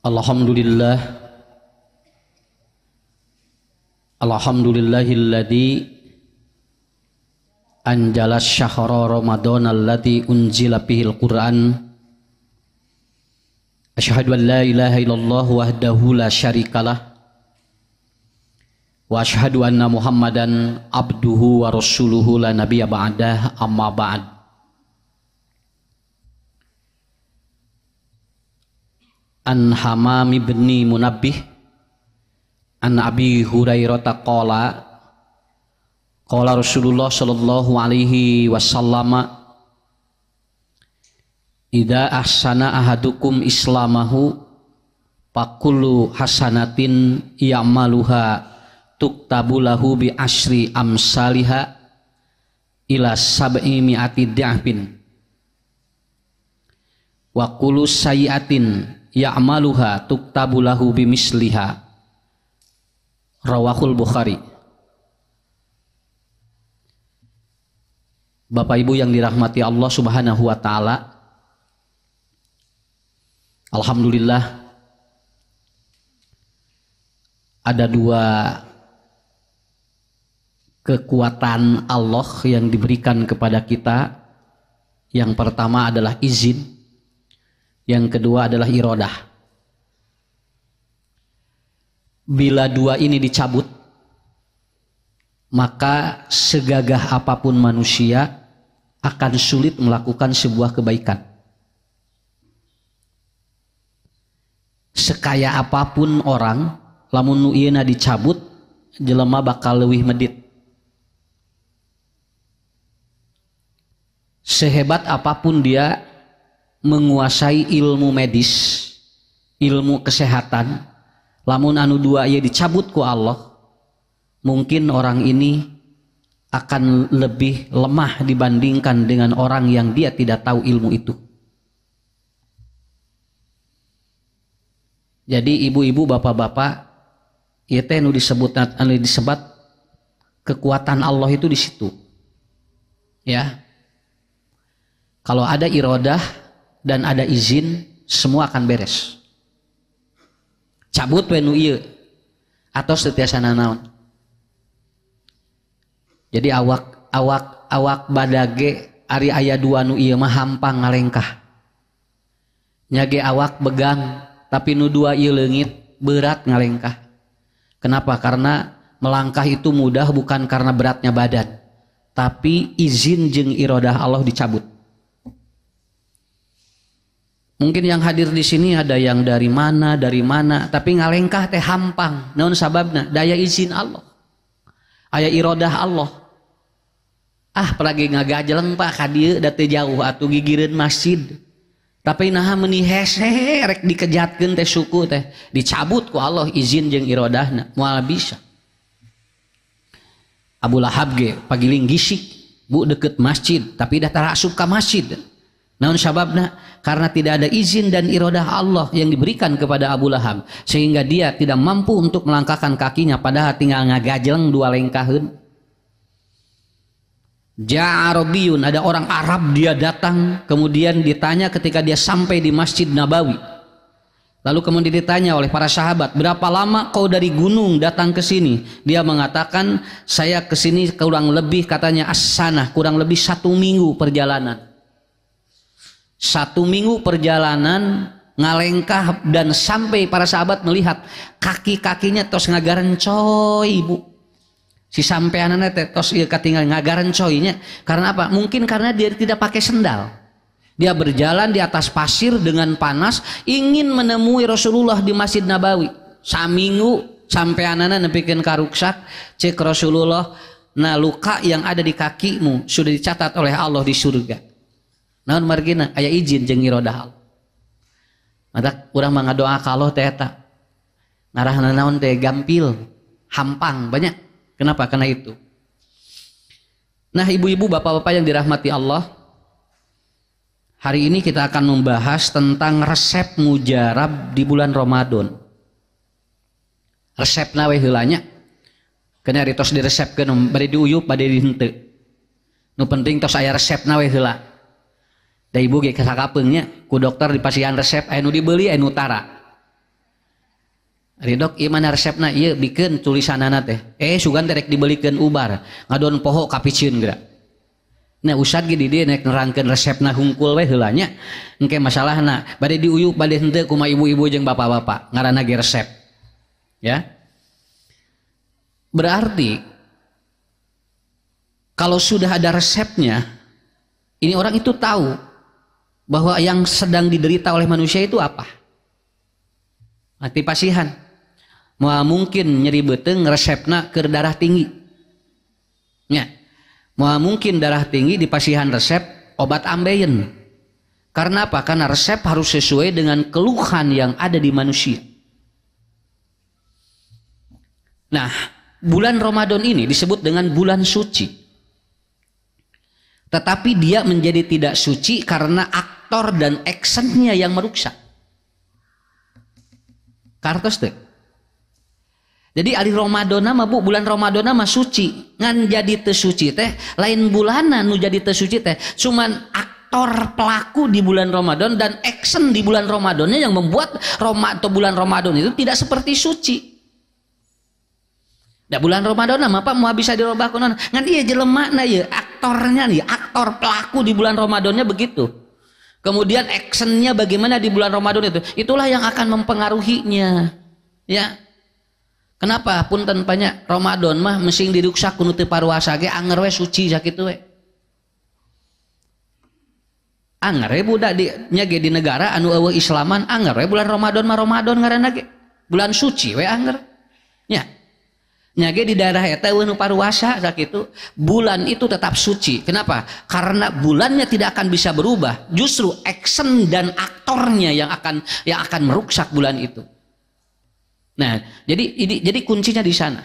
Alhamdulillah, alhamdulillahilladzi anjala syahra Ramadan alladzi unzila fihil Qur'an. Asyhadu an la ilaha illallah wahdahu la syarikalah wa asyhadu anna Muhammadan abduhu wa rasuluhu la nabiyya ba'dah, amma ba'd. An Hamam ibn Munabbih an Abi Hurairah qala Rasulullah sallallahu alaihi wasallam, idza ahsana ahadukum islamahu faqullu hasanatin ya'maluha tuktabu lahu bi asyri amsalha ila sab'i mi'ati dha'fin wa kullu sayyi'atin ya'maluha tuktabu lahu bimisliha. Rawahul Bukhari. Bapak Ibu yang dirahmati Allah Subhanahu wa taala, alhamdulillah ada dua kekuatan Allah yang diberikan kepada kita. Yang pertama adalah izin, yang kedua adalah iradah. Bila dua ini dicabut, maka segagah apapun manusia akan sulit melakukan sebuah kebaikan. Sekaya apapun orang, lamun nu ieuna dicabut, jelema bakal leuwih medit. Sehebat apapun dia menguasai ilmu medis, ilmu kesehatan, lamun anu dua ieu dicabut ku Allah, mungkin orang ini akan lebih lemah dibandingkan dengan orang yang dia tidak tahu ilmu itu. Jadi ibu-ibu, bapak-bapak, ieu teh anu disebut kekuatan Allah itu di situ. Ya. Kalau ada iradah dan ada izin, semua akan beres. Cabut we nu ieu atau setiasana naon. Jadi awak badage ari aya dua nu ieu mah hampang ngalengkah. Nyage awak begang tapi nu dua ieu leungit berat ngalengkah. Kenapa? Karena melangkah itu mudah bukan karena beratnya badan, tapi izin jeung iradah Allah dicabut. Mungkin yang hadir di sini ada yang dari mana, tapi ngalengkah teh hampang. Naon sababna? Daya izin Allah. Aya iradah Allah. Pelagi ngagajeleng Pak ka dieu da teu jauh atuh gigireun masjid. Tapi naha meuni hese rek dikejatkeun teh suku teh dicabut ku Allah izin jeung iradahna moal bisa. Abu Lahab ge pagiling gisik bu deket masjid tapi dah tarasup ka masjid. Naon sababna? Karena tidak ada izin dan iradah Allah yang diberikan kepada Abu Lahab, sehingga dia tidak mampu untuk melangkahkan kakinya, padahal tinggal ngagajeleng dua lengkaheun. Ja'arabiyun, ada orang Arab, dia datang, kemudian ditanya ketika dia sampai di Masjid Nabawi. Lalu kemudian ditanya oleh para sahabat, berapa lama kau dari gunung datang ke sini? Dia mengatakan, saya ke sini kurang lebih, katanya as-sanah, kurang lebih 1 minggu perjalanan. 1 minggu perjalanan ngalengkah, dan sampai para sahabat melihat kaki-kakinya tos ngagarencoy ibu. Si sampeanana teh tos ieu katinggal ngagarencoynya. Karena apa? Mungkin karena dia tidak pakai sendal. Dia berjalan di atas pasir dengan panas, ingin menemui Rasulullah di Masjid Nabawi. Saminggu sampeanana nepikeun ka ruksak, cek Rasulullah, nah luka yang ada di kakimu sudah dicatat oleh Allah di surga. Naon margina aya izin jeung iradah Allah. Mata urang mah ngadoa ka Allah teh eta. Ngarahna naon teh gampil, hampang banyak. Kenapa? Karena itu. Nah, ibu-ibu, bapak-bapak yang dirahmati Allah, hari ini kita akan membahas tentang resep mujarab di bulan Ramadan. Resepna we heula nya. Kena tos diresepkeun bade diuyup bade dihenteu. Nu penting tos aya resepna we heula. Da ibu ge kasakapeungnya ku dokter dipasihan resep aya nu dibeli aya nu tara. Ari dok ieu mana resepna ieu bikeun tulisanana teh sugan terek dibelikeun ubar ngadon poho kapicieun geura. Nah usad ge di dieu nek nerangkeun resepna hungkul we heula nya engke masalahna bade diuyuk bade henteu kumaha ibu-ibu jeung bapak-bapak ngaranna ge resep ya. Berarti kalau sudah ada resepnya ini orang itu tahu bahwa yang sedang diderita oleh manusia itu apa. Mati pasihan mungkin nyeri beteng resepna keur darah tinggi ya. Mungkin darah tinggi di pasihan resep obat ambeien. Karena apa? Karena resep harus sesuai dengan keluhan yang ada di manusia. Nah, bulan Ramadan ini disebut dengan bulan suci. Tetapi dia menjadi tidak suci karena aktor dan actionnya yang merusak. Kartos teh. Jadi ari Ramadan mah Bu, bulan Ramadan mah suci. Ngan jadi teu suci teh lain bulanan nu jadi teu suci teh cuman aktor pelaku di bulan Ramadan dan action di bulan Ramadannya yang membuat bulan Ramadan itu tidak seperti suci. Da bulan Ramadan mah Pak mau bisa dirobah kunaon? Ngan ieu jelema na ieu aktornya nih, aktor pelaku di bulan Ramadannya begitu. Kemudian actionnya bagaimana di bulan Ramadan itu? Itulah yang akan mempengaruhinya. Ya. Kenapa? Punten banyak Ramadan mah mesing diruksak ku nu teu paruasa ge anger we suci sakitu we. Anger we budak di nya ge di negara anu eueuh Islaman anger we bulan Ramadan mah Ramadan ngaranna ge. Bulan suci we anger. Nya. Nya ge di daerah eta eueuh nu paruasa sakitu, bulan itu tetap suci. Kenapa? Karena bulannya tidak akan bisa berubah. Justru action dan aktornya yang akan merusak bulan itu. Nah, jadi kuncinya di sana.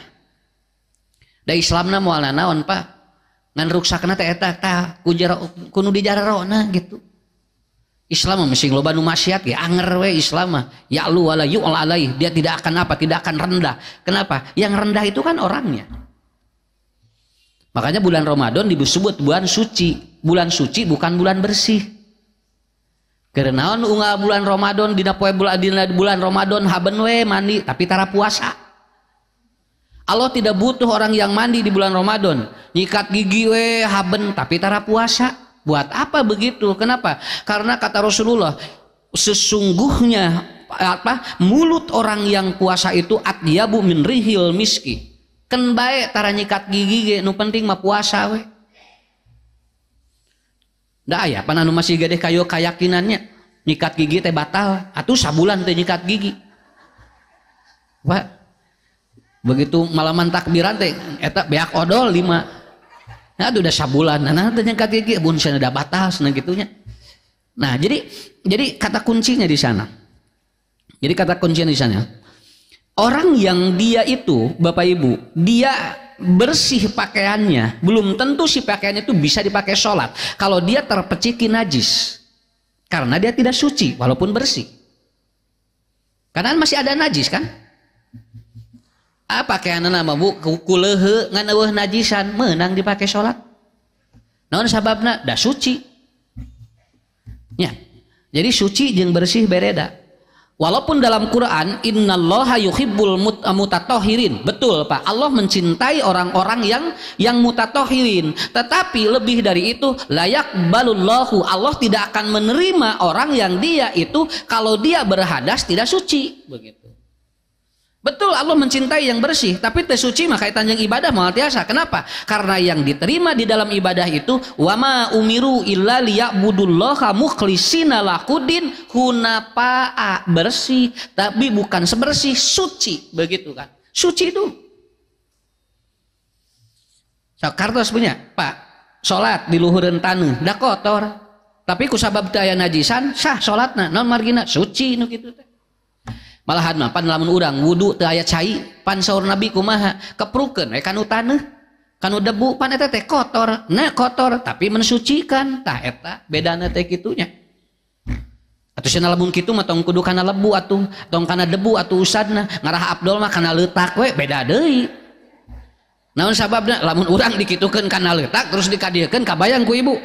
Da Islamna moal naon Pak? Ngan ruksakna teh eta tah kudu dijararona gitu. Islam mah mesti loba nu maksiat ge anger we Islam mah. Ya lu wala yu'la alaih, dia tidak akan apa? Tidak akan rendah. Kenapa? Yang rendah itu kan orangnya. Makanya bulan Ramadan disebut bulan suci. Bulan suci bukan bulan bersih. Karena unggal bulan Ramadan dina bulan Ramadan haben we mandi tapi tara puasa. Allah tidak butuh orang yang mandi di bulan Ramadan, nyikat gigi we haben tapi tara puasa. Buat apa begitu? Kenapa? Karena kata Rasulullah, sesungguhnya mulut orang yang puasa itu atyabu min rihil miski. Ken bae tara nyikat gigi ge nu penting mah puasa we. Da aya pan anu masih gadeh kayo kayakinannya nyikat gigi teh batal atuh sabulan teh nyikat gigi. Pak begitu malaman takbiran teh eta beak odol 5. Nah udah sabulan nah teh nyikat gigi mun cenah da batal cenah gitunya. Nah, jadi kata kuncinya di sana. Jadi kata kuncinya di sana. Orang yang dia itu Bapak Ibu, dia bersih pakaiannya, belum tentu si pakaiannya itu bisa dipakai sholat kalau dia terpeciki najis karena dia tidak suci walaupun bersih, karena masih ada najis kan. Pakaianna nama Bu kulehe ngan eueuh najisan meunang dipakai sholat naon sababna da suci nya. Jadi suci jeung bersih bereda. Walaupun dalam Quran innallaha yuhibbul mutatahhirin, betul Pak, Allah mencintai orang-orang yang mutatahhirin, tetapi lebih dari itu layak balullahu, Allah tidak akan menerima orang yang dia itu kalau dia berhadas tidak suci begitu. Betul Allah mencintai yang bersih, tapi teu suci mah kaitan jeung ibadah moal tiasa. Kenapa? Karena yang diterima di dalam ibadah itu wama umiru illa liya'budullaha mukhlishina lahuddin hunafa'a, bersih tapi bukan sebersih suci begitu kan. Suci itu. Sakartos punya, Pak. Salat di luhureun taneuh da kotor. Tapi ku sabab teu aya najisan sah salatna, naon margina? Suci nu kitu teh. Malahan mah pan lamun urang wudu teu aya cai pan saur Nabi kumaha keprukeun we kanu taneuh kanu debu pan eta teh kotor nah kotor tapi mensucikan tah eta bedana teh kitunya. Atuh cenah lamun kitu mah tong kudu kana lebu atuh tong kana debu atuh usadna ngarah Abdul mah kana leutak we beda deui. Naon sababna lamun urang dikitukeun kana leutak terus dikadiekeun kabayang ku ibu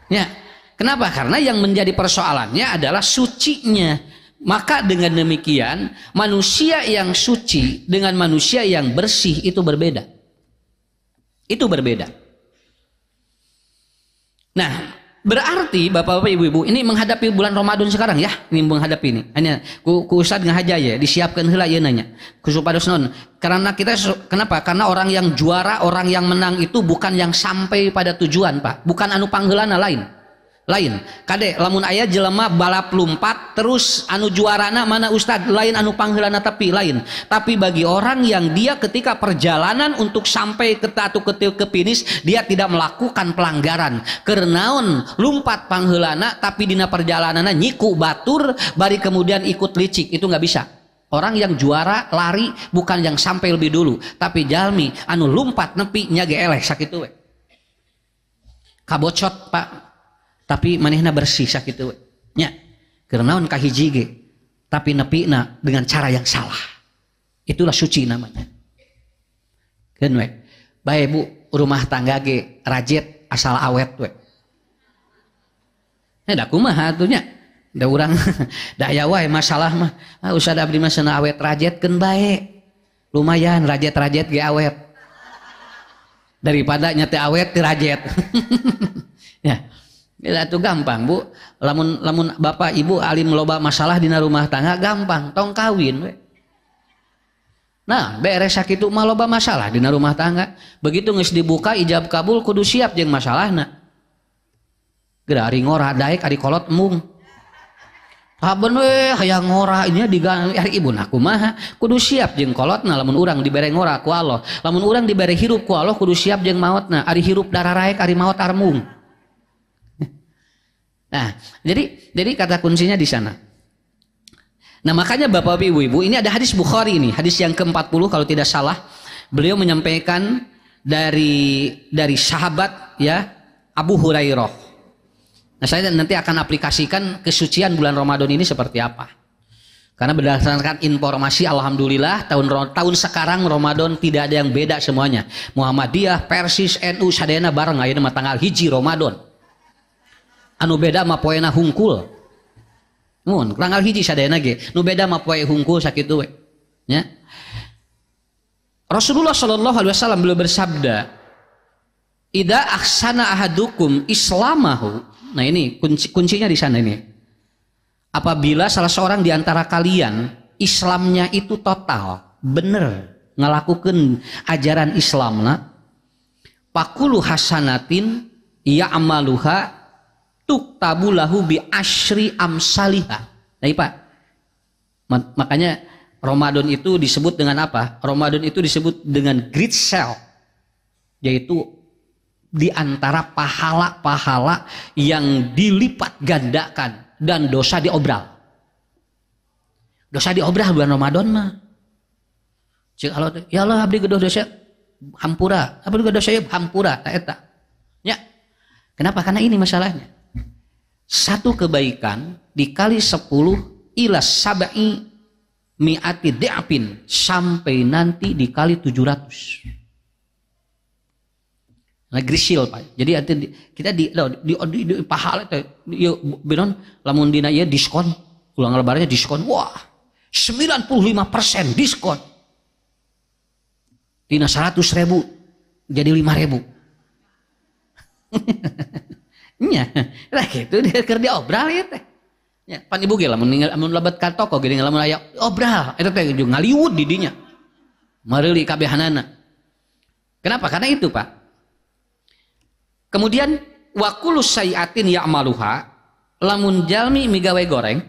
ya. Kenapa? Karena yang menjadi persoalannya adalah sucinya. Maka dengan demikian manusia yang suci dengan manusia yang bersih itu berbeda. Itu berbeda. Nah, berarti Bapak-bapak, Ibu-ibu, ini menghadapi bulan Ramadan sekarang ya. Ini menghadapi ini. Hanya ku Ustaz ngahaja ya, disiapkan heula ieu nanya. Ku supados naon? Karena kita kenapa? Karena orang yang juara, orang yang menang itu bukan yang sampai pada tujuan, Pak. Bukan anu pangheulana lain. Kade lamun aya jelema balap lompat terus anu juarana mana Ustad, lain anu pangheulana tapi lain. Tapi bagi orang yang dia ketika perjalanan untuk sampai ke finish dia tidak melakukan pelanggaran. Kerenaon lompat pangheulana tapi dina perjalananna nyiku batur bari kemudian ikut licik, itu nggak bisa. Orang yang juara lari bukan yang sampai lebih dulu, tapi jalmi anu lompat nepi nya ge eleh sakitu we. Kabocot Pak, tapi manehna bersih sakitu nya. Kerenaon kahiji ge tapi nepina dengan cara yang salah. Itulah suci namanya. Keun we. Bae Bu, rumah tangga ge rajet asal awet we. Da kumaha atunya? Da urang da aya wae masalah mah. Ustaz abdi mah cenah awet rajetkeun bae. Lumayan rajet-rajet ge awet. Daripada nya teu awet teu rajet. Ya. Itu gampang Bu, lamun bapak ibu alim loba masalah dina rumah tangga gampang, tong kawin we. Nah beres sakitu mah loba masalah dina rumah tangga, begitu geus dibuka ijab kabul kudu siap jeung masalahna. Geura ari ngora daek ari kolot embung. Saben we hayang ngora nya diganti ari ibuna kumaha, kudu siap jeung kolotna. Lamun urang dibere ngora ku Allah, lamun urang dibere hirup ku Allah kudu siap jeung maotna. Ari hirup dararaek ari maot armung. Nah, jadi kata kuncinya di sana. Nah, makanya Bapak Ibu, ini ada hadis Bukhari ini, hadis yang ke-40 kalau tidak salah. Beliau menyampaikan dari sahabat ya Abu Hurairah. Nah, saya nanti akan aplikasikan kesucian bulan Ramadan ini seperti apa. Karena berdasarkan informasi alhamdulillah tahun sekarang Ramadan tidak ada yang beda semuanya. Muhammadiyah, Persis, NU sadayana bareng ayeuna mah tanggal 1 Ramadan. Anu beda mah poena hungkul. Mun tanggal 1 sadayana ge, nu beda mah poe hungkul sakitu we. Nya. Rasulullah sallallahu alaihi wasallam beliau bersabda, "Idza ahsana ahadukum islamahu." Nah, ini kuncinya di sana ini. Apabila salah seorang di antara kalian Islamnya itu total, bener ngalakukeun ajaran Islamna, pakulu hasanatin ya'maluha tuktabu lahu bi asyri amsalihah. Nah, Pak. Makanya Ramadan itu disebut dengan apa? Ramadan itu disebut dengan great sale. Yaitu di antara pahala-pahala yang dilipat gandakan dan dosa diobral. Dosa diobral bulan Ramadan mah. Cik Allah, ya Allah abdi gedoh dosa hampura. Abdi gedoh dosa hampura ta eta. Ya. Kenapa? Karena ini masalahnya. Satu kebaikan dikali 10 ila sab'i mi'ati di'apin sampai nanti dikali 700. Nah, grisil Pak. Jadi kita di pahala teh benon lamun dina ieu diskon, ulang lebarannya diskon. Wah, 95% diskon. Dina 100.000 jadi 5.000. Nya, lah gitu dia keur diobral ieu teh. Nya, pan ibu ge lamun lebat ka toko ge lamun aya obral, eta teh ngaliwud di dinya. Mareuli kabehanana. Kenapa? Karena itu, Pak. Kemudian wa kullu sayiatin ya'maluha, lamun jalmi migawe goreng.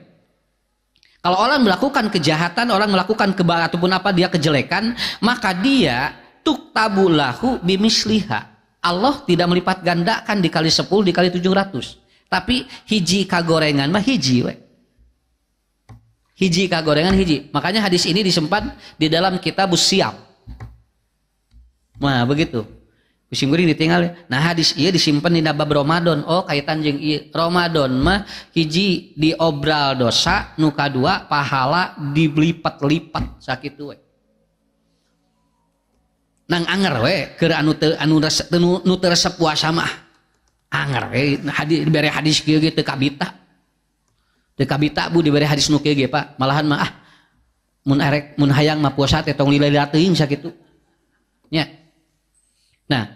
Kalau orang melakukan kejahatan, orang melakukan ataupun apa dia kejelekan, maka dia tuktabu lahu bimisliha. Allah tidak melipat gandakan dikali 10 dikali 700. Tapi hiji kagorengan mah hiji we. Hiji kagorengan hiji. Makanya hadis ini disimpan di dalam kitabus siam. Nah, begitu. Kucing guring ditinggal. Nah, hadis ieu disimpan di bab Ramadan. Oh, kaitan jeung ieu. Ramadan mah hiji diobral dosa, nu kadua pahala dilipat-lipat sakitu we. Nang anger we keur anu teu resep puasa mah anger we dibere hadis kieu ge teu kabita. teu kabita bu dibere hadis nu kieu ge Pak, malahan mah mun hayang mah puasa teh tong lila teuing sakitu nya. Nah,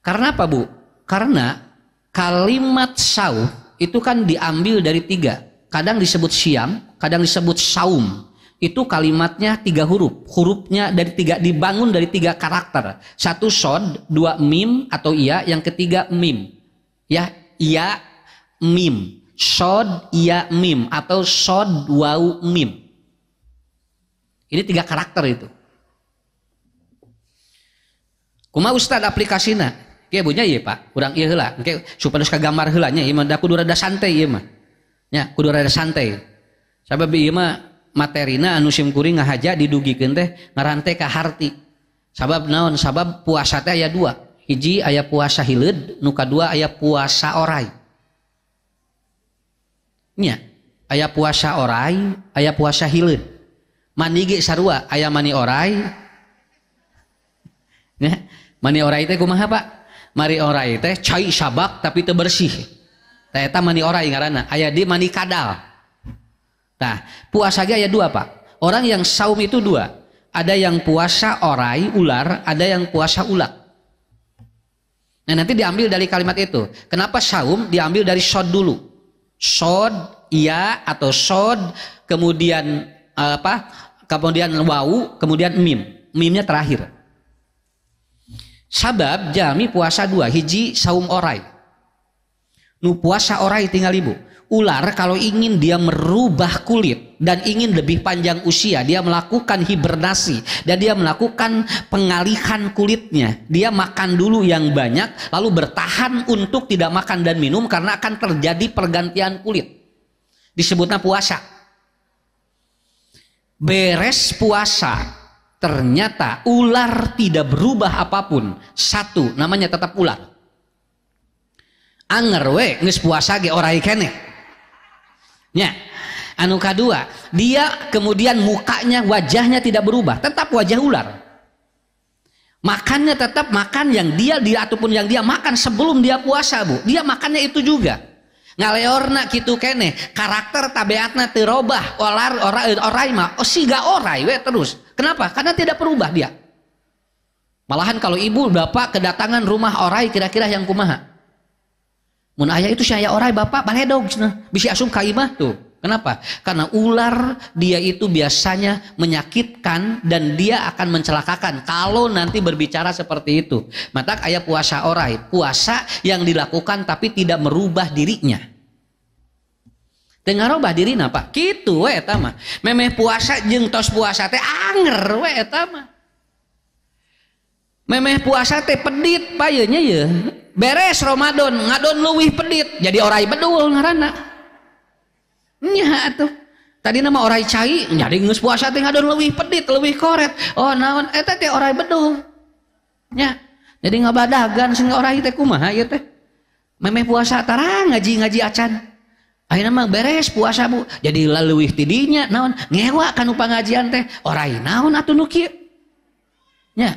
karena apa Bu? Karena kalimat saum itu kan diambil dari 3, kadang disebut siam, kadang disebut saum. Itu kalimatnya 3 huruf, hurufnya dari 3, dibangun dari 3 karakter, 1 sod, 2 mim atau iya, yang ketiga mim ya, iya mim, sod iya mim atau sod wau mim. Ini 3 karakter itu. Kumaha Ustad aplikasina? Oke bunya iya Pak, kurang iya heula. Oke supados kagambar heula nya ieu mah da kudu rada santai ieu mah. Nya kudu rada santai. Sabab ieu mah materina anu sim kuring ngahaja didugikeun teh ngaran teh ka harti. Sabab naon? Sabab puasa teh aya 2. Hiji aya puasa hileud, nu kadua aya puasa orai. Nya, aya puasa orai, aya puasa hileud. Mani ge sarua, aya mani orai. Nya, mani orai teh kumaha Pak? Mari orai teh cai sabak tapi teu bersih. Tah eta mani orai ngaranna. Aya di mani kadal. Nah, puasa ge aya 2 Pak. Orang yang saum itu 2. Ada yang puasa orai ular, ada yang puasa ulat. Nah, nanti diambil dari kalimat itu. Kenapa saum diambil dari sod dulu? Sod iya atau sod kemudian apa? Kemudian wau, kemudian mim. Mimnya terakhir. Sabab jami puasa 2, hiji saum orai. Nu puasa orai tinggal ibu. Ular kalau ingin dia merubah kulit dan ingin lebih panjang usia, dia melakukan hibernasi dan dia melakukan pengalihan kulitnya. Dia makan dulu yang banyak lalu bertahan untuk tidak makan dan minum karena akan terjadi pergantian kulit. Disebutnya puasa. Beres puasa, ternyata ular tidak berubah apapun. 1, namanya tetap ular. Anger we geus puasa ge orai keneh. Nya, anu kadua, dia kemudian mukanya, wajahnya tidak berubah, tetap wajah ular. Makannya tetap makan yang dia ataupun yang dia makan sebelum dia puasa, Bu. Dia makannya itu juga. Ngaleorna kitu keneh, karakter tabiatna teu robah. Orai mah siga orai we terus. Kenapa? Karena tidak berubah dia. Malahan kalau ibu bapak kedatangan rumah orai, kira-kira yang kumaha? Mun aya itu saya orai bapak baledog bisa asum ka imah tuh. Kenapa? Karena ular dia itu biasanya menyakitkan dan dia akan mencelakakan kalau nanti berbicara seperti itu. Maka aya puasa orai, puasa yang dilakukan tapi tidak merubah dirinya. Teu ngarobah dirina Pak. Kitu we eta mah. Memeh puasa jeung tos puasa teh anger we eta mah. Memeh puasa teh pedit payeuna ye. Beres Ramadan ngadon leuwih pedit jadi orai bedul ngaranna. Nya atuh. Tadi nama orai cai jadi geus puasa teh ngadon leuwih pedit, leuwih koret. Oh naon eta teh orai bedul. Nya. Jadi ngabadagan sing orai teh kumaha ieu teh? Memeh puasa tarang ngaji acan. Ayeuna mah beres puasa Bu. Jadi leuwih ti dinya naon ngewa kanu pangajian teh. Orai naon atuh nu kieu? Nya.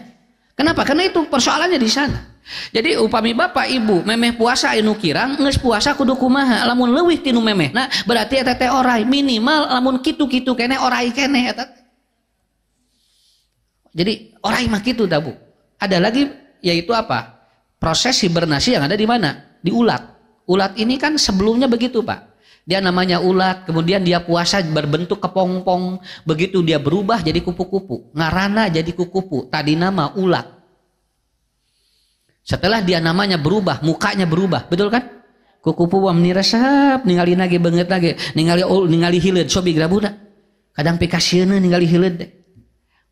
Kenapa? Karena itu persoalannya di sana. Jadi upami bapak ibu memeh puasa anu kirang geus puasa kudu kumaha lamun leuwih ti nu memeh nah berarti eta teh orai minimal lamun kitu-kitu keneh orai keneh eta. Jadi orai mah kitu dah Bu. Ada lagi yaitu apa? Proses hibernasi yang ada di mana? Di ulat. Ulat ini kan sebelumnya begitu Pak. Dia namanya ulat, kemudian dia puasa berbentuk kepompong, begitu dia berubah jadi kupu-kupu. Ngaranna jadi kupu-kupu, tadi nama ulat. Setelah dia namanya berubah, mukanya berubah, betul kan? Kukupu wam niresep, ningali nage banget nage, ningali hileud sobi grabuna. Kadang pikasieuna ningali hileud deh.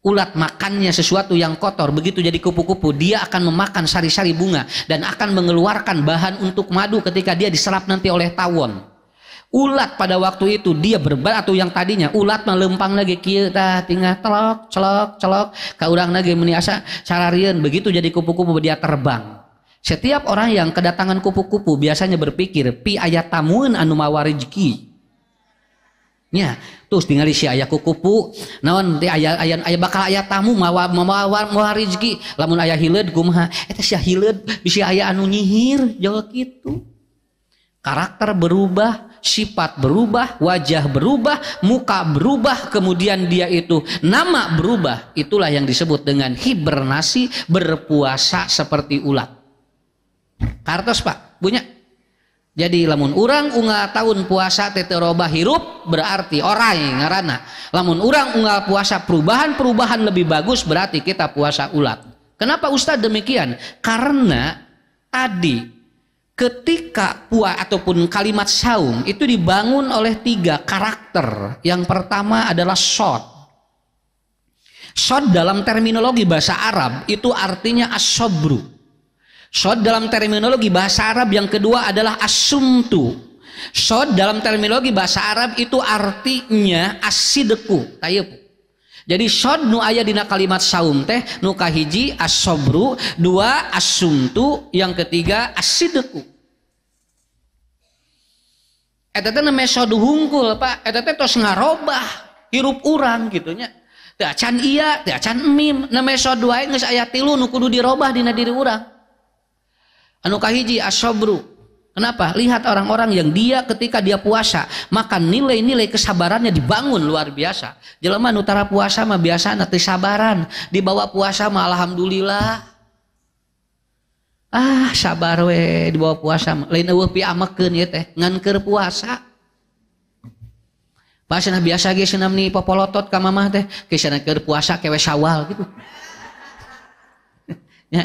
Ulat makannya sesuatu yang kotor, begitu jadi kupu-kupu, dia akan memakan sari-sari bunga dan akan mengeluarkan bahan untuk madu ketika dia diserap nanti oleh tawon. Ulat pada waktu itu dia atau yang tadinya ulat melempang lagi kieu tah tinggal celok ka urang lagi meni asa sararieun begitu jadi kupu-kupu dia terbang. Setiap orang yang kedatangan kupu-kupu biasanya berpikir pi aya tamueun anu mawa rezeki. Nya, terus tinggal si aya kupu-kupu naon teh aya bakal aya tamu mawa rezeki. Lamun aya hileud kumaha? Eta sia hileud bisi aya anu nyihir jauh kitu. Karakter berubah sifat berubah, wajah berubah, muka berubah, kemudian dia itu nama berubah. Itulah yang disebut dengan hibernasi, berpuasa seperti ulat. Kartos Pak, punya. Jadi lamun urang unggal tahun puasa teteroba hirup berarti orai ngarana. Lamun urang unggal puasa perubahan lebih bagus berarti kita puasa ulat. Kenapa Ustadz demikian? Karena tadi ketika ataupun kalimat saum itu dibangun oleh 3 karakter. Yang pertama adalah shod. Shod dalam terminologi bahasa Arab itu artinya as-sobru. Shod dalam terminologi bahasa Arab yang kedua adalah as-sumtu. Shod dalam terminologi bahasa Arab itu artinya as-sidqu. Jadi shod nu aya dina kalimat saum teh nu kahiji as-sobru, 2 as-sumtu, yang ketiga as-sidqu. Eta teh namanya shod hungkul Pak. Eta teh tos ngarobah hirup urang gitu nya. Teu acan iya, teu acan mim. Namanya shod wae geus aya 3 nu kudu dirobah dina diri urang. Anu kahiji as-sobru. Kenapa? Lihat orang-orang yang dia ketika dia puasa, maka nilai-nilai kesabarannya dibangun luar biasa. Jelema nu tara puasa mah biasana teu sabaran, dibawa puasa mah alhamdulillah. Sabar we dibawa puasa mah. Lain eueuh piamekeun ieu teh ngan keur puasa. Pasana biasa ge senam ni popolotot ka mamah teh, kesana keur puasa kewe Syawal gitu. Ya,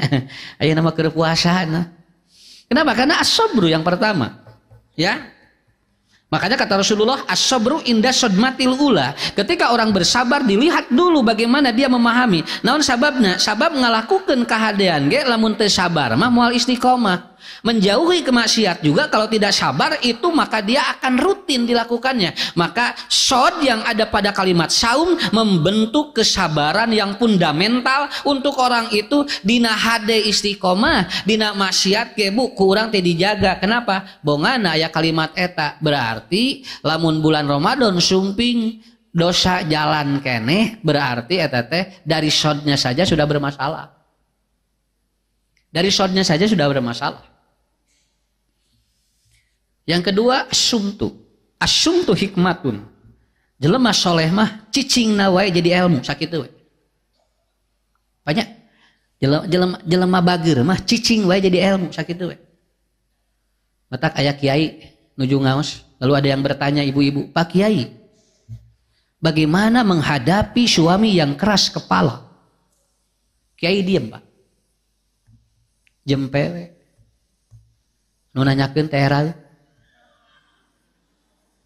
aya nama keur puasa nah. Kenapa? Karena as-sabru yang pertama. Ya. Makanya kata Rasulullah, as-sabru inda sodmatil ula. Ketika orang bersabar dilihat dulu bagaimana dia memahami. Naon sababna? Sabab ngalakukeun kahadean ge lamun teu sabar mah moal istiqomah. Menjauhi kemaksiat juga kalau tidak sabar itu maka dia akan rutin dilakukannya. Maka shod yang ada pada kalimat saum membentuk kesabaran yang fundamental untuk orang itu dina hade istiqomah, dina maksiat ge bu kurang teh dijaga. Kenapa? Bongana aya kalimat eta berarti lamun bulan Ramadan sumping dosa jalan keneh berarti eta teh dari shodnya saja sudah bermasalah. Dari shodnya saja sudah bermasalah. Yang kedua as-sumtu. As-sumtu hikmatun. Jelema soleh mah cicingna wae jadi ilmu sakitu we. Banyak jelema bageur mah cicing wae jadi ilmu sakitu we. Matak aya kiai nuju ngaos, lalu ada yang bertanya ibu-ibu, "Pak Kiai, bagaimana menghadapi suami yang keras kepala?" Kiai diem, Pak. Jempe we. Nu nanyakeun teh era.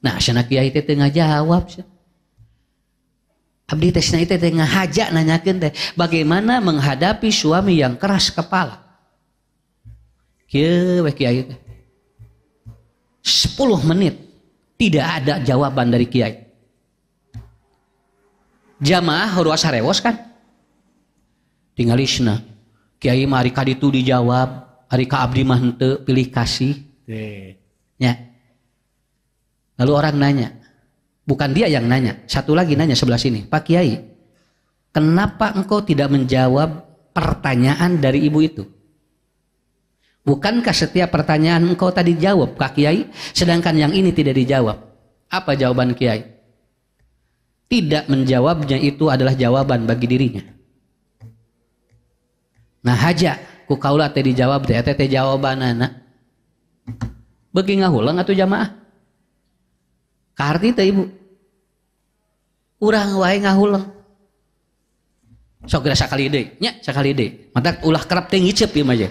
Nah, cenah kiai teh teu ngajawab. Abdi teh cenah teh ngahaja nanyakeun teh, bagaimana menghadapi suami yang keras kepala? Kieu we kiai teh. 10 menit tidak ada jawaban dari kiai. Jamaah huruas harewos kan? Tingalisna. Kiai mah ari kaditu dijawab, ari ka abdi mah henteu pilih kasih. Ya. Lalu orang nanya, bukan dia yang nanya, satu lagi nanya sebelah sini, "Pak Kiai, kenapa engkau tidak menjawab pertanyaan dari ibu itu? Bukankah setiap pertanyaan engkau tadi jawab, Pak Kiai, sedangkan yang ini tidak dijawab?" Apa jawaban Kiai? Tidak menjawabnya itu adalah jawaban bagi dirinya. Nah haja, ku kaula teh dijawab teh teh jawabanana. Beuki ngahulang atuh jamaah. Karti teh ibu, urang wae ngahulang. Sok geura sakali deui, nya sakali deui. Matak ulah kerap teh ngicep ieu mah je.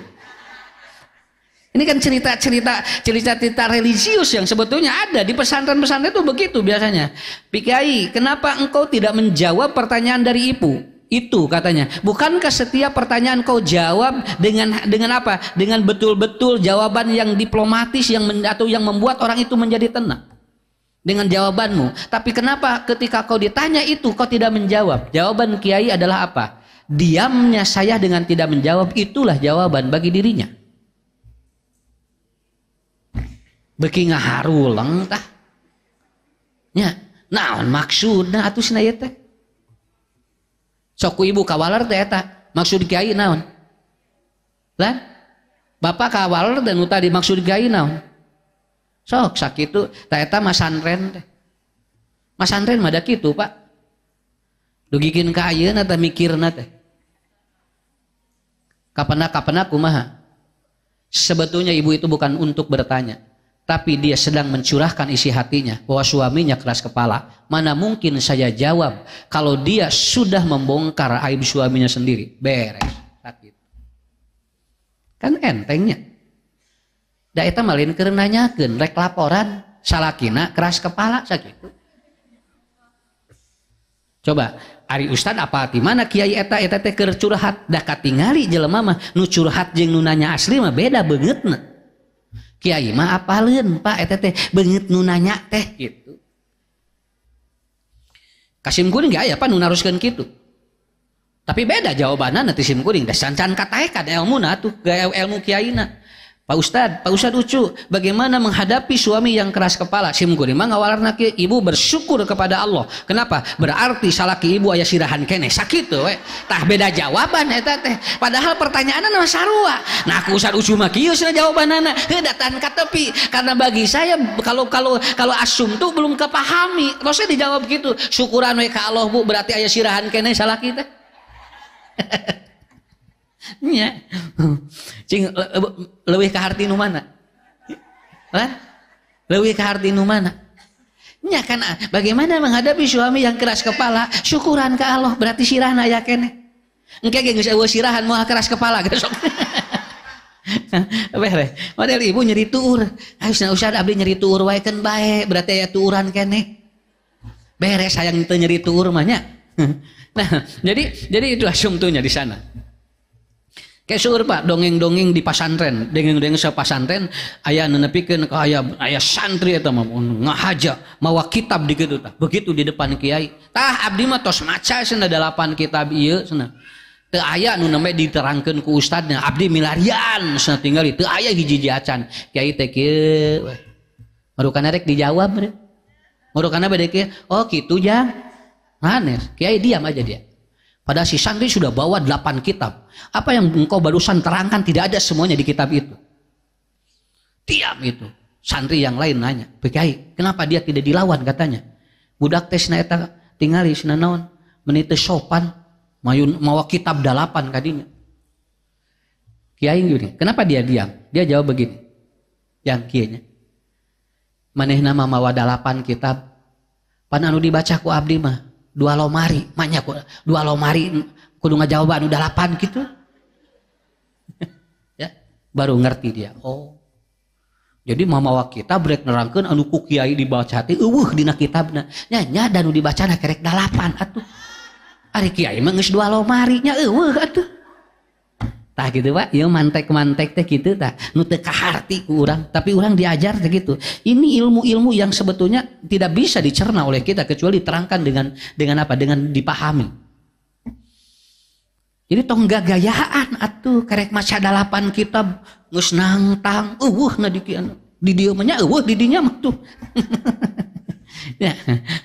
Ini kan cerita religius yang sebetulnya ada di pesantren-pesantren itu begitu biasanya. Pak Kiai, kenapa engkau tidak menjawab pertanyaan dari ibu? Itu katanya. Bukankah setiap pertanyaan kau jawab dengan apa? Dengan betul-betul jawaban yang diplomatis atau yang membuat orang itu menjadi tenang. Dengan jawabanmu. Tapi kenapa ketika kau ditanya itu kau tidak menjawab? Jawaban Kiai adalah apa? Diamnya saya dengan tidak menjawab itulah jawaban bagi dirinya. Beki ngaharulang tah. Nya, naon maksudna atuh cenah ieu teh? Sok ku ibu kawaler teh eta. Maksud Kiai naon? Lan? Bapak kawaler dan nu tadi maksud Kiai naon? Sok sakitu tah eta masantren teh. Masantren mah da kitu, Pak. Dugikeun ka ayeuna teh mikirna teh. Kapana kumaha? Sebetulnya ibu itu bukan untuk bertanya, tapi dia sedang mencurahkan isi hatinya bahwa suaminya keras kepala. Mana mungkin saya jawab kalau dia sudah membongkar aib suaminya sendiri. Beres. Sakit. Kan entengnya. Da eta malin keur nanyakeun rek laporan salakina keras kepala sakitu. Coba ari ustad apa ti mana kiai eta teh keur curhat da katingali jelema mah nu curhat jeung nu nanya asli mah beda beungeutna. Kiai mah apaleun Pak eta teh beungeut nu nanya teh gitu. Kasim kuring ge aya apa nu naruskeun kitu. Tapi beda jawabanna ti sim kuring da sancan katae kada ilmuna atuh ilmu kiaina. Pak Ustad Ucu, bagaimana menghadapi suami yang keras kepala? Sim kuring mah ngawalarna kieu, ibu bersyukur kepada Allah. Kenapa? Berarti salaki ibu aya sirahan keneh sakitu we. Tah beda jawaban eta teh. Padahal pertanyaanna mah sarua. Nah, ku Ustad Ucu mah kieu cenah jawabanana. Datan ka tepi. Karena bagi saya kalau asum tuh belum kepahami. Terus dijawab gitu. Syukuran we ka Allah Bu, berarti aya sirahan keneh salaki teh. Nya cing leuwih ka harti nu mana? Hah? Leuwih ka harti nu mana? Nya kan bagaimana menghadapi suami yang keras kepala? Syukuran ka Allah berarti sirahna aya keneh. Engke ge geus eueuh sirahan moal keras kepala geus sok. Beres. Model ibu nyeri tuur. Hausna Ustad abdi nyeri tuur wae keun bae berarti aya tuuran keneh. Beres hayang teu nyeri tuur mah nya. Nah, jadi itu asumtunya di sana. Kayak seueur Pak dongeng-dongeng di pasantren, dongeng-dongeng sa pasantren aya nu nepikeun ka aya santri eta mah ngahaja mawa kitab di kitu tah. Begitu di depan kiai. Tah abdi mah tos maca cenah 8 kitab ieu cenah. Teu aya nu nembe diterangkeun ku ustadna, abdi milarian cenah tinggali teu aya hiji acan. Kiai teh kieu we. Marukana rek dijawab we. Marukana bade kieu, oh kitu jang. Manes, kiai diam aja dia. Padahal si santri sudah bawa 8 kitab. Apa yang engkau barusan terangkan tidak ada semuanya di kitab itu. Diam itu. Santri yang lain nanya, "Kiai, kenapa dia tidak dilawan?" katanya. Budak teh cenah eta tingali cenah naon? Meuni teu sopan mayun mawa kitab 8 kadinya. Kiai gini, kenapa dia diam? Dia jawab begini. Yang kieunya. Manehna mah mawa 8 kitab. Pan anu dibaca ku abdi mah 2 lomari, manya ku 2 lomari kudu ngajawab anu 8 gitu. Ya, baru ngerti dia. Oh. Jadi mamawa kitab rek nerangkeun anu ku kiai dibaca teh eueuh dina kitabna. Nya da nu dibacana kerek 8 atuh. Ari kiai mah geus 2 lomari nya eueuh atuh. Tah gitu Pak, ieu mantek-mantek teh kitu tah. Nu teu kaharti ku urang, tapi urang diajar teh gitu. Ini ilmu-ilmu yang sebetulnya tidak bisa dicerna oleh kita kecuali diterangkan dengan apa? Dengan dipahami. Jadi tong gagayaan atuh karek maca 8 kitab geus nangtang eueuh na di dieu mah nya eueuh di dinya mah tuh. Ya,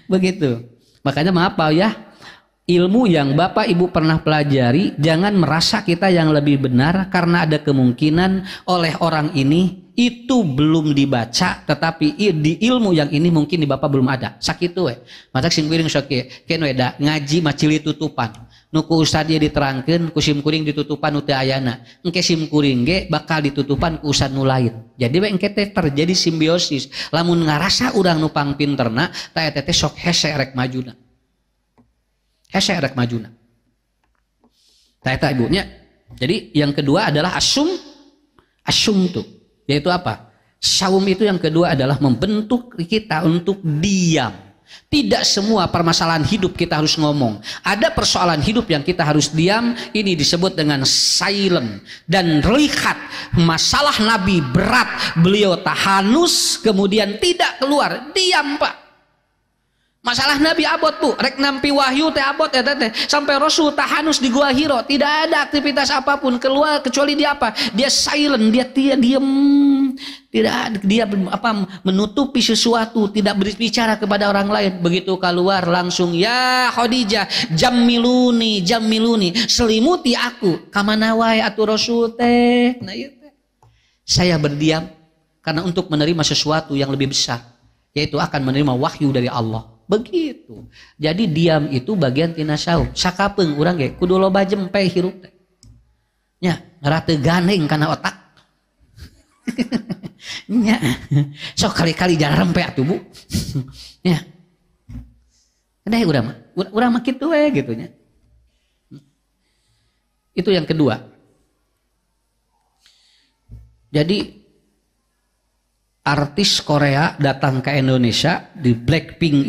begitu. Makanya maaf Pak ya. Ilmu yang Bapak Ibu pernah pelajari, jangan merasa kita yang lebih benar karena ada kemungkinan oleh orang ini itu belum dibaca, tetapi di ilmu yang ini mungkin di Bapak belum ada. Sakitu we. Matak sim kuring sok ken we da ngaji macili tutupan. Nu ku ustad ieu diterangkeun, ku sim kuring ditutupan nu teu ayana. Engke sim kuring ge bakal ditutupan ku ustad nu lain. Jadi we engke teh terjadi simbiosis. Lamun ngarasa urang nu pang pinterna, tah eta teh sok hese rek majuna. Hese rek majuna. Tata ibunya. Jadi yang kedua adalah asum tuh. Yaitu apa? Saum itu yang kedua adalah membentuk kita untuk diam. Tidak semua permasalahan hidup kita harus ngomong. Ada persoalan hidup yang kita harus diam. Ini disebut dengan silent. Dan lihat masalah Nabi berat. Beliau tahanus kemudian tidak keluar. Diam Pak. Masalah Nabi abot Bu, rek nampi wahyu teh abot ya teh sampai Rasul tahanus di Gua Hiro, tidak ada aktivitas apapun keluar kecuali dia apa? Dia silent, dia diam, tidak dia menutupi sesuatu, tidak berbicara kepada orang lain. Begitu keluar langsung ya Khadijah, jamiluni, selimuti aku. Kamana wae atuh Rasul teh. Nah ieu teh. Saya berdiam Karena untuk menerima sesuatu yang lebih besar, yaitu akan menerima wahyu dari Allah. Begitu. Jadi diam itu bagian tina saum. Sakapeung urang ge kudu loba jempe hirup teh. Nya, ngarate gandeng kana otak. Nya. Sok kali-kali jangan rempe atuh Bu. Nya. Kadang urang mah kitu we gitu nya. Itu yang kedua. Jadi artis Korea datang ke Indonesia di Blackpink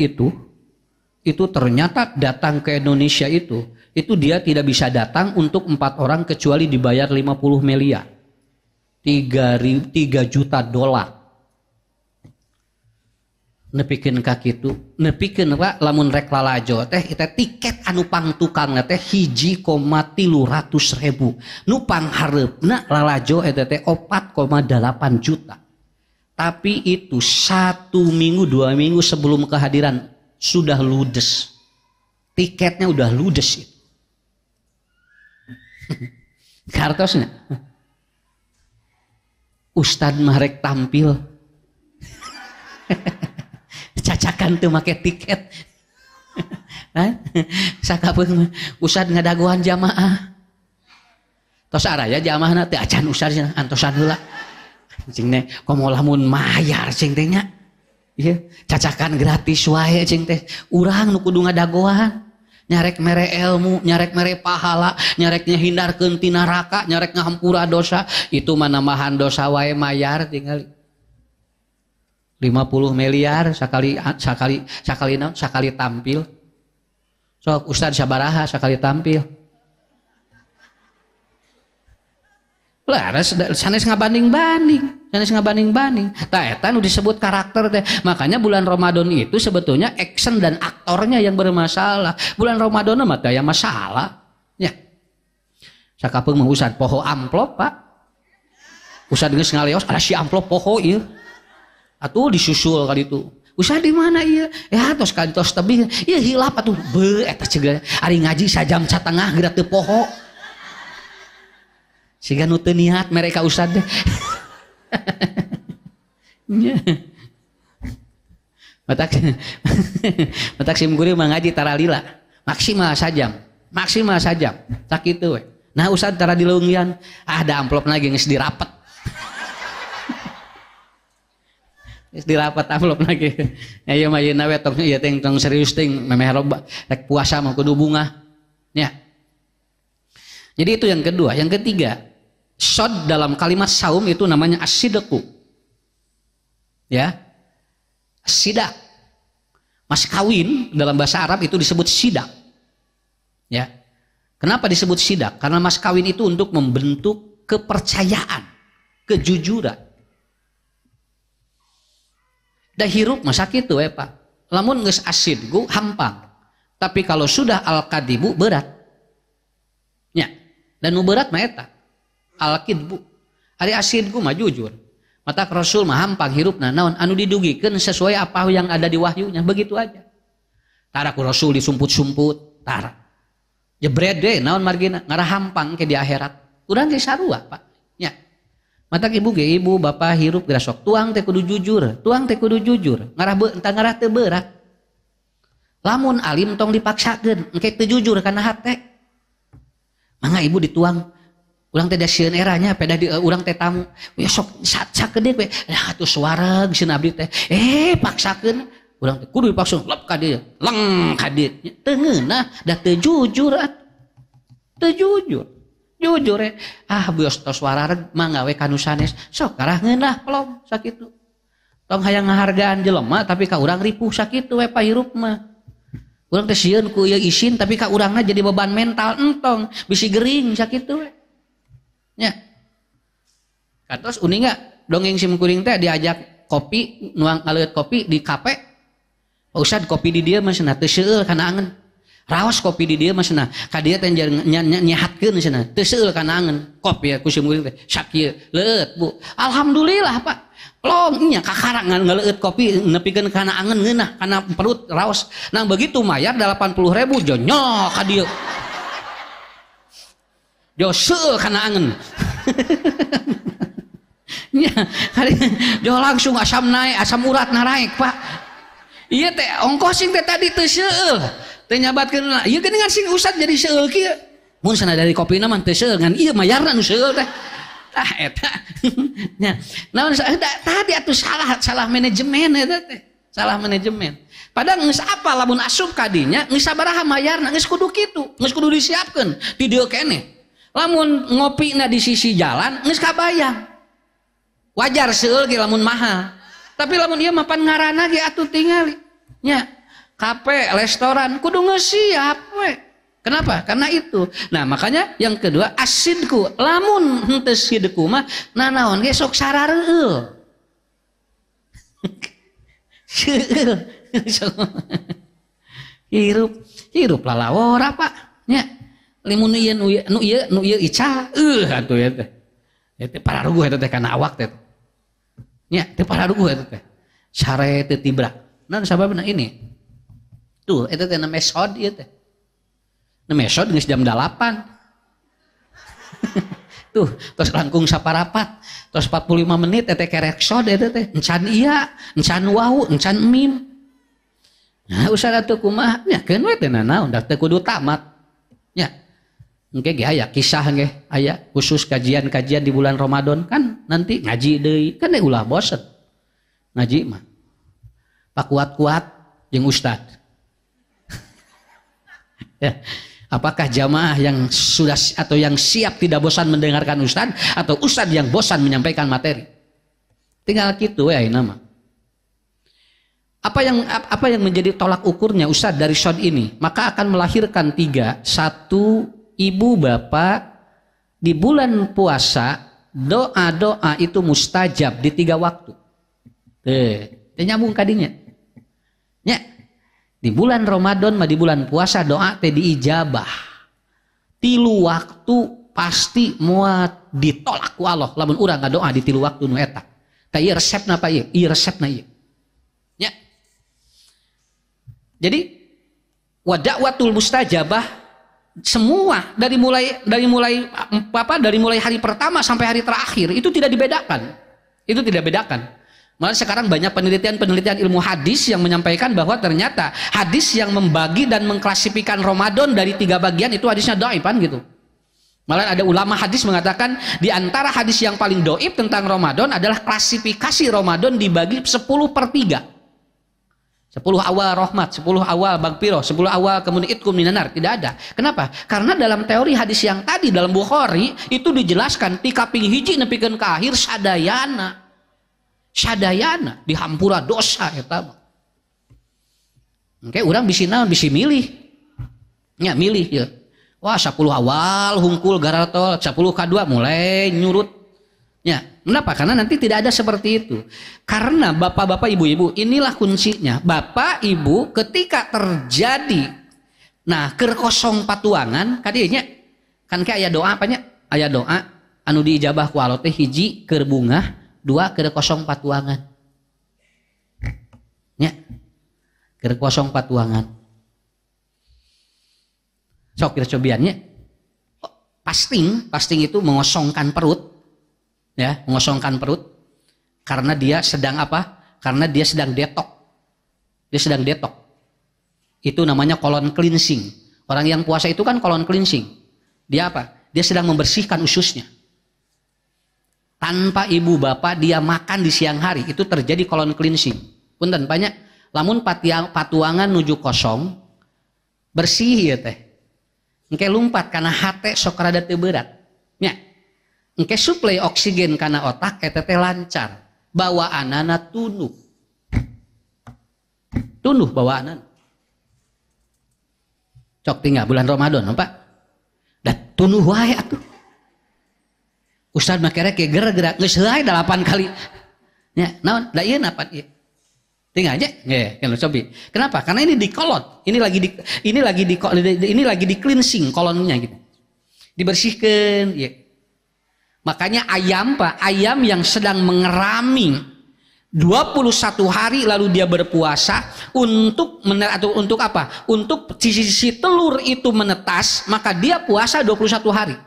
itu ternyata datang ke Indonesia itu dia tidak bisa datang untuk 4 orang kecuali dibayar 50 miliar. 3 juta dolar. Nepikeun ka kitu, nepikeun Pak lamun rek lalajo teh eta tiket anu pangtukang teh 1,300.000. Nu panghareupna lalajo eta teh 4,8 juta. Tapi itu 1 minggu 2 minggu sebelum kehadiran sudah ludes. Tiketnya udah ludes itu. Kartosnya. Ustad marek tampil. Cacakan tuh make tiket. Sakapeung Ustad ngadaguan jamaah. Tos araya jamaahna teh acan Ustad antosan heula. Cing teh komo lamun mayar cing teh nya. Ieu cacakan gratis wae cing teh. Urang nu kudu ngadagoan. Nyarek mere ilmu, nyarek mere pahala, nyareknya hindarkeun ti neraka, nyarek ngahampura dosa, itu mah namahan dosa wae mayar tinggal 50 miliar sakali tampil. Sok Ustad sabaraha sakali tampil. Lah sanes ngabanding-banding. Tah eta nu disebut karakter teh. Makanya bulan Ramadan itu sebetulnya action dan aktornya yang bermasalah. Bulan Ramadan mah teh aya masalah. Nya. Sakapeung mah Ustad poho amplop, Pak. Ustad geus ngaleos ada si amplop poho ieu. Atuh disusul kali itu. Ustad di mana ieu? Ya tos kantos tebing. Ieu hilap atuh. Beuh eta ceugah ari ngaji sajam satengah geura teu poho. Siga nu teu niat mereka Ustad deh. Matak sim guru mah ngaji taralila maksimal sajam tak kitu we. Nah Ustad tara di leungian ada amplop lagi geus dirapet. Geus dirapet amplop lagi. Ya ieu mah yeuna we tong ieu teh tong serius teh memeh loba rek puasa mah kudu bunga. Ya. Jadi itu yang kedua, yang ketiga, shod dalam kalimat saum itu namanya as-sidqu. Ya. Sidak. Mas kawin dalam bahasa Arab itu disebut sidak. Ya. Kenapa disebut sidak? Karena mas kawin itu untuk membentuk kepercayaan, kejujuran. Da hirup masa kitu we Pak. Lamun geus asidgu hampang. Tapi kalau sudah al-kadibu berat. Ya. Dan nu berat mah eta. Al-kidbu. Ari asidgu mah jujur. Mata Rasul mah hampang hirupna naon anu didugikeun sesuai apa yang ada di wahyunya, begitu aja. Tara ku Rasul disumput-sumput, tara. Jebret deh naon margina ngarah hampang ke di akhirat. Urang ge sarua, Pak. Nya. Mata ibu ge ibu bapak hirup geura sok tuang teh kudu jujur, ngarah entah ngarah teu berat. Lamun alim tong dipaksakeun, engke teu jujur kana hate. Mangga ibu dituang, urang teh da sieun eranya, peda di urang teh tamu. Ya sok sakedeuk we, lah atuh suareg sieun abdi teh. Paksakeun, urang teh kudu dipaksa lep ka dieu, leng ka dieu. Teu ngeunah, da teu jujur atuh. Teu jujur. Jujur bios tos warareg mangga we kanu sanes sok karah ngeunah pelom sakitu. Tong hayang ngahargaan jelema tapi ka urang ripuh sakitu we pahirup mah. Urang teh sieun ku ieu isin tapi ka urangna jadi beban mental entong bisi gering sakitu we. Nya. Katos uninga dongeng sim kuring teh diajak kopi nuang ngaleut kopi di kafe. Pak Ustad kopi di dieu mah cenah teu seueul kana angeun. Raos kopi di dieu mah cenah ka dieu teh nyahatkeun cenah teu seueul kana angeun. Kopi ya ku sim kuring teh sakieu leuet Bu. Alhamdulillah Pak. Plong nya kakarang ngaleut kopi nepikeun kana angeun ngeunah kana perut raos. Nang begitu mayar 80.000 jonyok ka dieu. Jo seueul kana angeun. nya jo langsung asam naik, asam urat naik Pak. Iya teh ongkosing teh tadi teu seueul teh nyabatkeun ieu geuningan sing ustad jadi seueul kieu mun sana dari kopina mah teu seueul ngan ieu mayarna nu seueul teh tah eta nya naon tadi atuh salah manajemen eta teh salah manajemen padahal geus apa lamun asup kadinya geus sabaraha mayarna geus kudu kitu geus kudu disiapkeun di dieu keneh lamun ngopina di sisi jalan geus kabayang wajar seueul ge lamun mahal tapi lamun ieu mapan ngaranna ge atuh tingali nya kafe restoran kudu ngesiap we. Kenapa? Karena itu. Nah makanya yang kedua asidku lamun henteu sidku mah nanaon ge sok sarareueul hirup lalawora Pak nya limun ieu nu ieu ical atuh ya teh eta pararuguh eta teh kana awak teh nya teu pararuguh eta teh sare teu tibra naon sababna ini tuh itu teh mesod ieu teh mesod geus jam 8 tuh tos langkung saparapat tos 45 menit teh kerek sod eta teh encan iya encan wau encan mim nah usah atuh kumaha nya keun we teh naon da teu kudu tamat nya engke ge aya kisah ge aya khusus kajian-kajian di bulan Ramadan kan nanti ngaji deui kan ulah bosen ngaji mah pak kuat-kuat jeung ustad ya, apakah jamaah yang sudah atau yang siap tidak bosan mendengarkan ustad atau ustad yang bosan menyampaikan materi? Tinggal gitu ya nama. Apa yang menjadi tolak ukurnya ustad dari shot ini? Maka akan melahirkan 3. 1. Ibu bapak di bulan puasa doa-doa itu mustajab di 3 waktu. Nyambung kadinya. Ya. Di bulan Ramadan mah di bulan puasa doa teh diijabah 3 waktu pasti muat ditolak ku Allah lamun urang ngadoa di 3 waktu nu eta tah ieu resepna Pak ieu resepna ieu nya jadi wa da'watul mustajabah semua dari mulai hari pertama sampai hari terakhir itu tidak dibedakan Malah sekarang banyak penelitian ilmu hadis yang menyampaikan bahwa ternyata hadis yang membagi dan mengklasifikasikan Ramadan dari 3 bagian itu hadisnya dhaifan gitu. Malah ada ulama hadis mengatakan di antara hadis yang paling dhaif tentang Ramadan adalah klasifikasi Ramadan dibagi 10/3. 10 awal rahmat, 10 awal magfirah, 10 awal kemudian itqum minanar, tidak ada. Kenapa? Karena dalam teori hadis yang tadi dalam Bukhari itu dijelaskan ti kaping hiji nepikeun ka akhir sadayana dihampura dosa eta mah. Engke urang bisi naon bisi milih. Nya milih ya. Wah 10 awal hungkul garatol, 10 kedua mulai nyurut. Ya, kenapa? Karena nanti tidak ada seperti itu. Karena bapak-bapak ibu-ibu inilah kuncinya. Bapak ibu ketika terjadi keur kosong patuangan kadinya kan kayak aya doa apanya? Aya doa anu diijabah ku Allah teh hiji keur bungah 2 keur kosong patuangan. Nya. Keur kosong patuangan. Sok cobiannya. Fasting itu mengosongkan perut. Ya, mengosongkan perut. Karena dia sedang apa? Karena dia sedang detok. Dia sedang detok. Itu namanya colon cleansing. Orang yang puasa itu kan colon cleansing. Dia apa? Dia sedang membersihkan ususnya. Tanpa ibu bapak dia makan di siang hari itu terjadi colon cleansing. Punten banyak lamun patuangan nuju kosong bersih ya teh. Engke lumpat karena hate sok rada teu berat. Nya. Engke suplai oksigen kana otak eta teh lancar. Bawaanana tunuh. Tunuh bawaanana. Cok tinggal bulan Ramadan, Pak. Da tunuh wae atuh. Ustaz mah kere gerak geus heuy 8 kali. Nya, naon? Da ieu napa ieu? Tinggal aja. Nggih, kan cobi. Kenapa? Karena ini dikolot. Ini lagi di cleansing kolonnya gitu. Dibersihkan, ya. Makanya ayam, Pak, ayam yang sedang mengerami 21 hari lalu dia berpuasa untuk apa? Untuk sisi telur itu menetas, maka dia puasa 21 hari.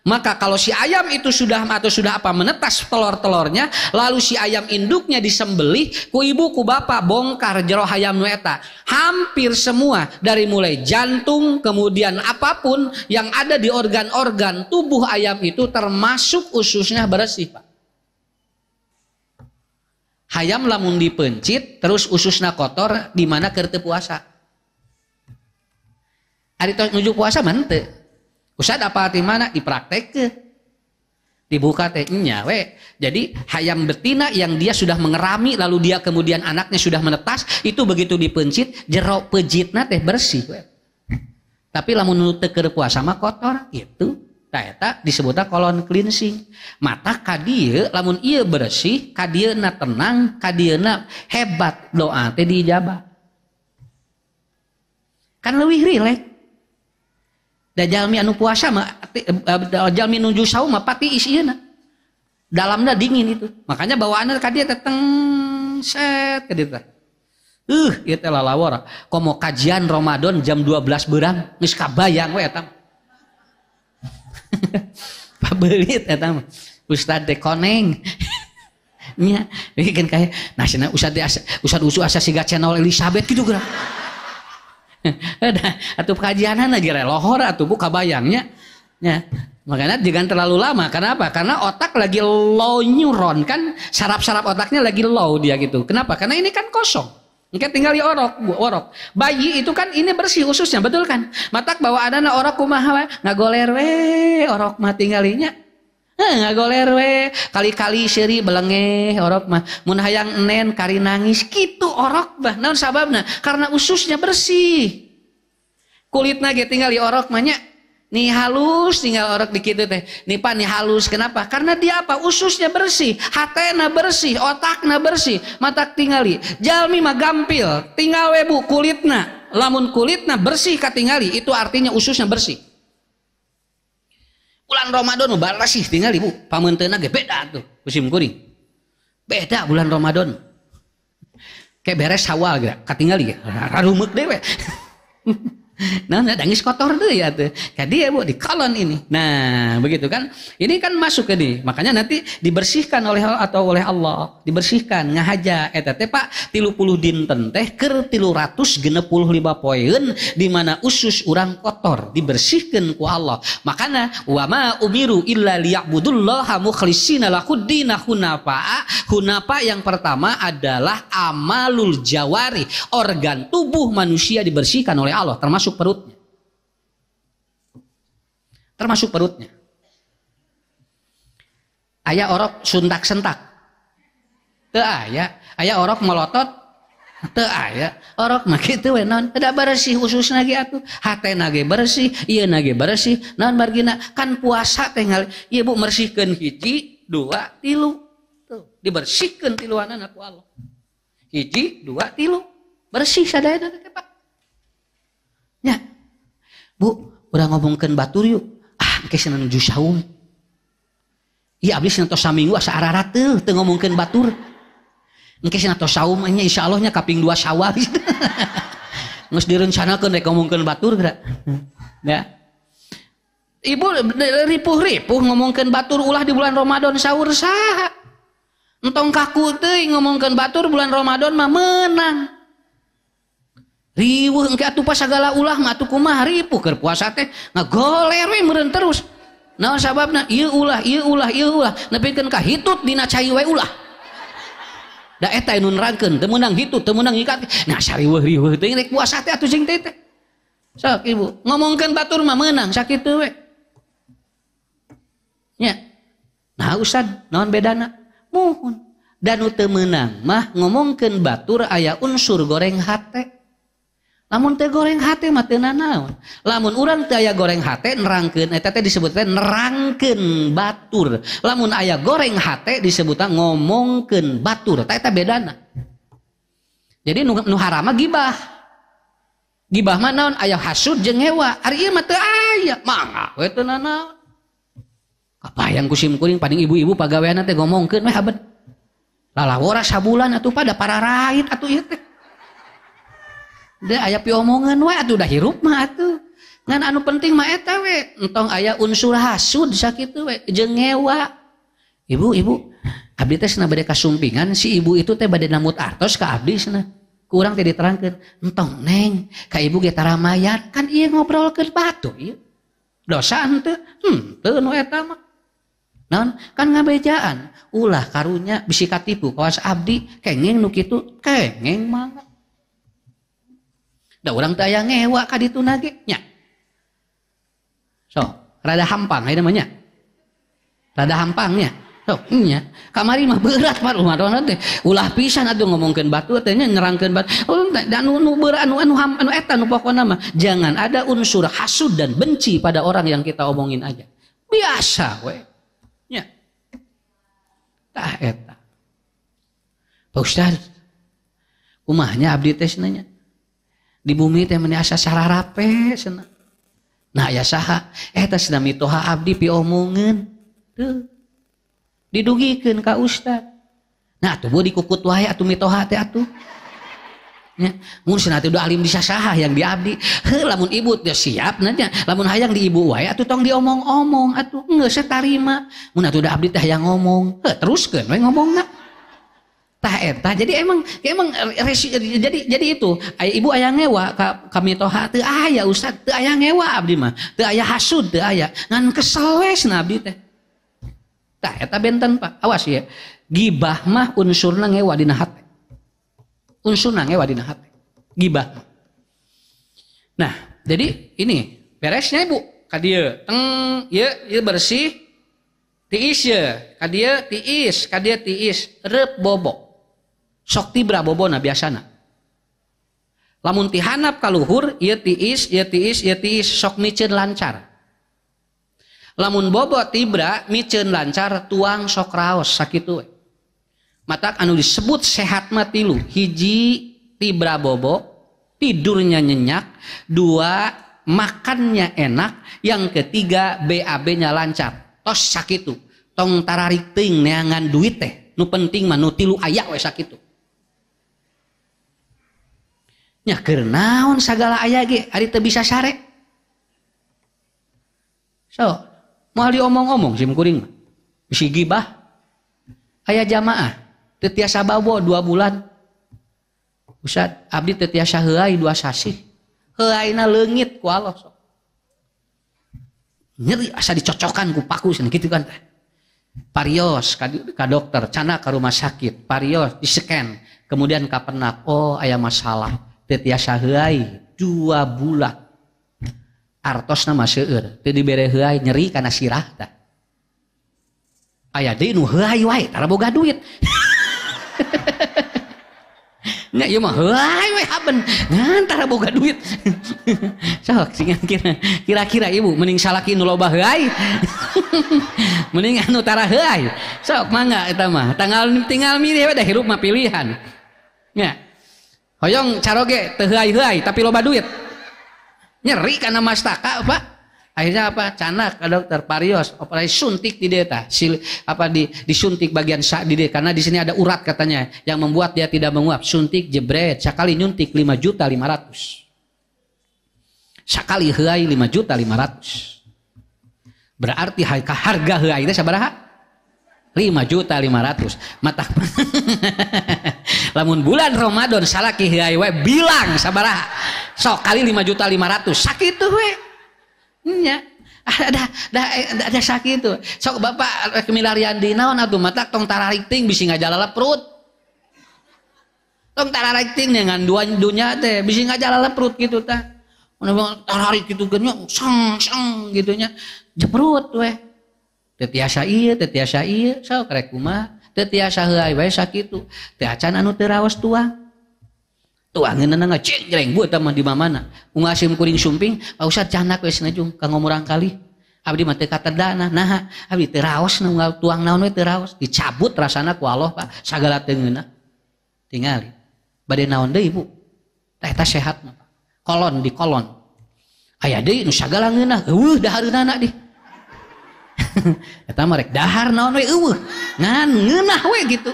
Maka kalau si ayam itu sudah menetas telur-telurnya, lalu si ayam induknya disembelih, ku ibu ku bapak bongkar jero hayam nu eta. Hampir semua dari mulai jantung kemudian apapun yang ada di organ-organ tubuh ayam itu termasuk ususnya bersih, Pak. Hayam lamun dipencit terus ususna kotor di mana keur teu puasa. Ari tos nuju puasa mah henteu. Usah dapat di mana dipraktek dibuka teh nya we. Jadi hayam betina yang dia sudah mengerami lalu dia kemudian anaknya sudah menetas itu begitu dipencit jero pejitna teh bersih we. Tapi lamun nu teu keur puasa mah kotor gitu. Tah eta disebutna colon cleansing. Mata ka dieu lamun ieu bersih, ka dieuna tenang, ka dieuna hebat doa teh diijabah. Kan leuwih rileks. Da jalmi anu puasa mah jalmi nuju saum mah pati isieuna. Dalamna dingin itu. Makanya bawaanna ka dieu teh teng set ka dieu teh. Ieu teh lalawar. Komo kajian Ramadan jam 12 beurang geus kabayang we eta. Pabeulit eta mah. Ustad teh koneng. Nya, bikin kayak nasina ustad usu asa siga channel Elizabeth gitu geura. Atuh kajianan lagi lohor atuh bu kabayangnya ya. Makanya jangan terlalu lama. Kenapa? Karena otak lagi low neuron kan, saraf-saraf otaknya lagi low dia gitu. Kenapa? Karena ini kan kosong. Mungkin tinggal di orok. Bayi itu kan ini bersih ususnya, betul kan? Matak bawa adana orok kumaha ngagoler we orok mah tinggalinya. Ngagoler we kali-kali seuri belengeh orok mah mun hayang enen kari nangis kitu orok bah. Naon sababna? Karena ususnya bersih. Kulitna ge tinggal di orok mah nya. Nih halus tinggal orok di kitu teh. Nih Pak nih halus kenapa? Karena dia apa? Ususnya bersih, hatena bersih, otakna bersih. Matak tingali. Jalmi mah gampil, tinggal we bu kulitna. Lamun kulitna bersih katingali itu artinya ususnya bersih. Bulan Ramadan bersih tinggal ibu pamunteuna ge beda tuh musim kuring. Beda bulan Ramadan. Kayak beres Syawal ge katingali ge rarumeuk dewe. Nah, dangis kotor tuh ya tuh. Dia bu di kolon ini. Nah, begitu kan? Ini kan masuk ke nih. Makanya nanti dibersihkan oleh Allah, dibersihkan ngahaja eta teh Pak 30 dinten teh keur 365 poin di mana usus urang kotor dibersihkan ku Allah. Makanya wa ma umiru illa liya'budullaha mukhlishina lahuddin hunafa. Hunafa yang pertama adalah amalul jawari, organ tubuh manusia dibersihkan oleh Allah termasuk perutnya. Aya orok suntak-sentak teu aya orok melotot teu aya orok mah kitu we naon da bersih ususna ge atuh hatena ge bersih ieu na ge bersih naon margina kan puasa teh ieu bu mersihkeun 1 2 3 tuh dibersihkeun tiluanana ku Allah 1 2 3 bersih sadaya teh Pak. Ya, bu, udah ngomongkan batur yuk. Engke cenah nuju saum. Iya, abdi cenah tos saminggu asa ararat teu ngomongkeun batur. Engke cenah tos saum nya insyaallah nya kaping 2 Syawal. Geus direncanakeun rek ngomongkeun batur geura. Ya. Ibu ripuh-ripuh ngomongkeun batur ulah di bulan Ramadan sahur saha. Entong kaku teuing ngomongkeun batur bulan Ramadan mah meunang. Riweuh engke atuh pas sagala ulah mah atuh kumaha ripuh keur puasa teh ngagoler we meureun terus. Naon sababna? Ieu ulah nepikeun ka hitut dina cai we ulah. Da eta nu nerangkeun teu meunang hitut teu meunang ikat. Nah sariweuh-riweuh teuing rek puasa teh atuh jeung teh. Sok ibu ngomongkeun batur mah meunang sakitu we. Nya. Nah Ustad naon bedana? Muhun. Dan nu teu meunang mah ngomongkeun batur aya unsur goreng hate. Lamun teh goreng hate mah teu nanaon. Lamun urang teu aya goreng hate nerangkeun eta teh disebutna nerangkeun batur. Lamun aya goreng hate disebutna ngomongkeun batur. Eta bedana. Jadi nu haram mah gibah. Gibah mah naon aya hasud jeung hewa. Ari ieu mah teu aya. Mangga we teu nanaon. Kapayang kusim kuring paling ibu-ibu pagaweana teh ngomongkeun we habet. Lalawora sabulan atuh pada pararait atuh ieu teh. Da aya piomongan we atuh udah hirup mah atuh. Ngan anu penting mah eta we, entong aya unsur hasud sakitu we, jeung ngewa. Ibu, abdi teh cenah bade kasumpingan si ibu itu teh bade namut artos ka abdi cenah. Ku urang teh diterangkeun, entong neng, ka ibu ge tara mayat, kan ieu ngobrolkeun batu ieu. Dosa henteu? Teu nu eta mah. Naon? Kan ngabejaan, ulah karunya bisi katipu kawas abdi, kengeng nu kitu, kengeng mah. Da urang teh aya ngewa ka ditu na ge nya. So, rada hampang aya namanya. Rada hampangnya. So, nya. Kamari mah berat mah rumah teh. Ulah pisan atuh ngomongkeun batu teh nya nyerangkeun batu. Oh, anu berat anu eta nu pokona mah jangan ada unsur hasud dan benci pada orang yang kita omongin aja. Biasa we. Nya. Tah eta. Pak Ustaz. Kumahnya abdi teh nanya. Di bumi teh meni asa sararape cenah. Nah ya saha eta cenah mitoha abdi piomongeun teu didugikeun ka ustad. Nah atuh bu dikukut wae atuh mitoha teh atuh nya mun cenah teh udah alim di sasaha yang di abdi lamun ibu teh siap nya lamun hayang di ibu wae atuh tong diomong-omong atuh geus tarima mun atuh da abdi teh hayang ngomong teruskeun we ngomongna. Tah eta jadi emang jadi itu ibu aya ngewa ka mitoha teu aya ustad teu aya ngewa abdi mah teu aya hasud teu aya ngan kesel we cenah abdi teh. Tah eta benten Pak awas ya gibah mah unsurna ngewa dina hate unsurna ngewa dina hate gibah. Nah jadi ini beresnya ibu ka dieu teng ieu bersih tiis ye ka dieu tiis reup bobo sok tibra bobona biasana. Lamun ti handap ka luhur ieu tiis sok miceun lancar. Lamun bobo tibra miceun lancar tuang sok raos sakitu we. Matak anu disebut sehat mah tilu, hiji tibra bobo, tidurnya nyenyak, dua makannya enak, yang ketiga BAB-nya lancar. Tos sakitu. Tong tararik teuing neangan duit teh. Nu penting mah nu tilu aya we sakitu. Nya keur naon sagala aya ge ari teu bisa sare. So, moal diomong-omong sim kuring mah. Bisi gibah. Aya jamaah teu tiasa bawo 2 bulan. Ustaz, abdi teu tiasa heuai 2 sasi. Heuaina leungit ku Allah sok. Nyeri asa dicocokan ku paku cenah kitu kan. Parios ka dokter, cana ka rumah sakit, parios di-scan, kemudian ka penak, oh aya masalah. Teu tiasa heuai 2 bulan. Artosna mah seueur, teu dibere heuai nyeri kana sirah tah. Aya deui nu heuai wae tara boga duit. Nya ieu mah heuai we haben ngan tara boga duit. Sok kira-kira ibu mending salaki nu loba heuai. Mending anu tara heuai. Sok mangga eta mah. Tinggal milih we da hirup mah pilihan. Nya. Hoyong caroge teu heuai-heuai tapi loba duit. Nyeri kana mastaka Pak. Akhirnya apa? Canak ka dokter parios, operasi suntik di dieu tah. Disuntik bagian di dieu karena di sini ada urat katanya yang membuat dia tidak menguap. Suntik jebret, sakali nyuntik 5.500.000. Sakali heuai 5.500.000. Berarti harga heuai teh sabaraha? 5.500.000. Mata lamun bulan Ramadan salaki heuai we bilang sabaraha? Sok kali 5.500.000 sakitu we. Nya ada sakitu. Sok Bapak kemilarian di naon atuh mata tong tararik ting bisi ngajalala perut. Tong tararik ting dengan dunya teh bisi ngajalala perut kitu tah. Mun tararik kitu geunya sang gitu nya jeprut we. Teu tiasa ieu sok rek kumaha teu tiasa heuai wae sakitu teu acan anu teu raos tuang tuangeunna ngeceng buat mah di mana ungasim kuring sumping Pak Ustad canak we senajung ka ngomorang kali abdi mah teu katedana nah abdi teu raos unggal tuang naon we teu raos dicabut rasana ku Allah Pak sagala teungeunna tingali bade naon deui Bu tah eta sehat mah kolon di kolon aya deui nu sagala ngeunah dahareunana di eta mah rek dahar naon we eueuh ngan ngeunah we gitu.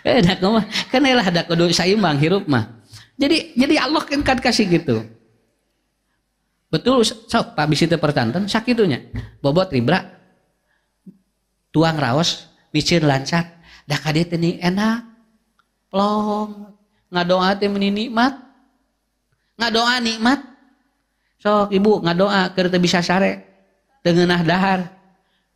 Da kumaha kan lah da kudu saimbang hirup mah. Jadi Allah kan kasih gitu. Betul sok Pak bisi teu pertanten sakitunya. Bobot ribra tuang raos micin lancar dah ka dieu teh enak. Plong ngadoa teh meuni nikmat. Ngadoa nikmat. Sok ibu ngadoa keur teu bisa sare. Teu ngeunah dahar.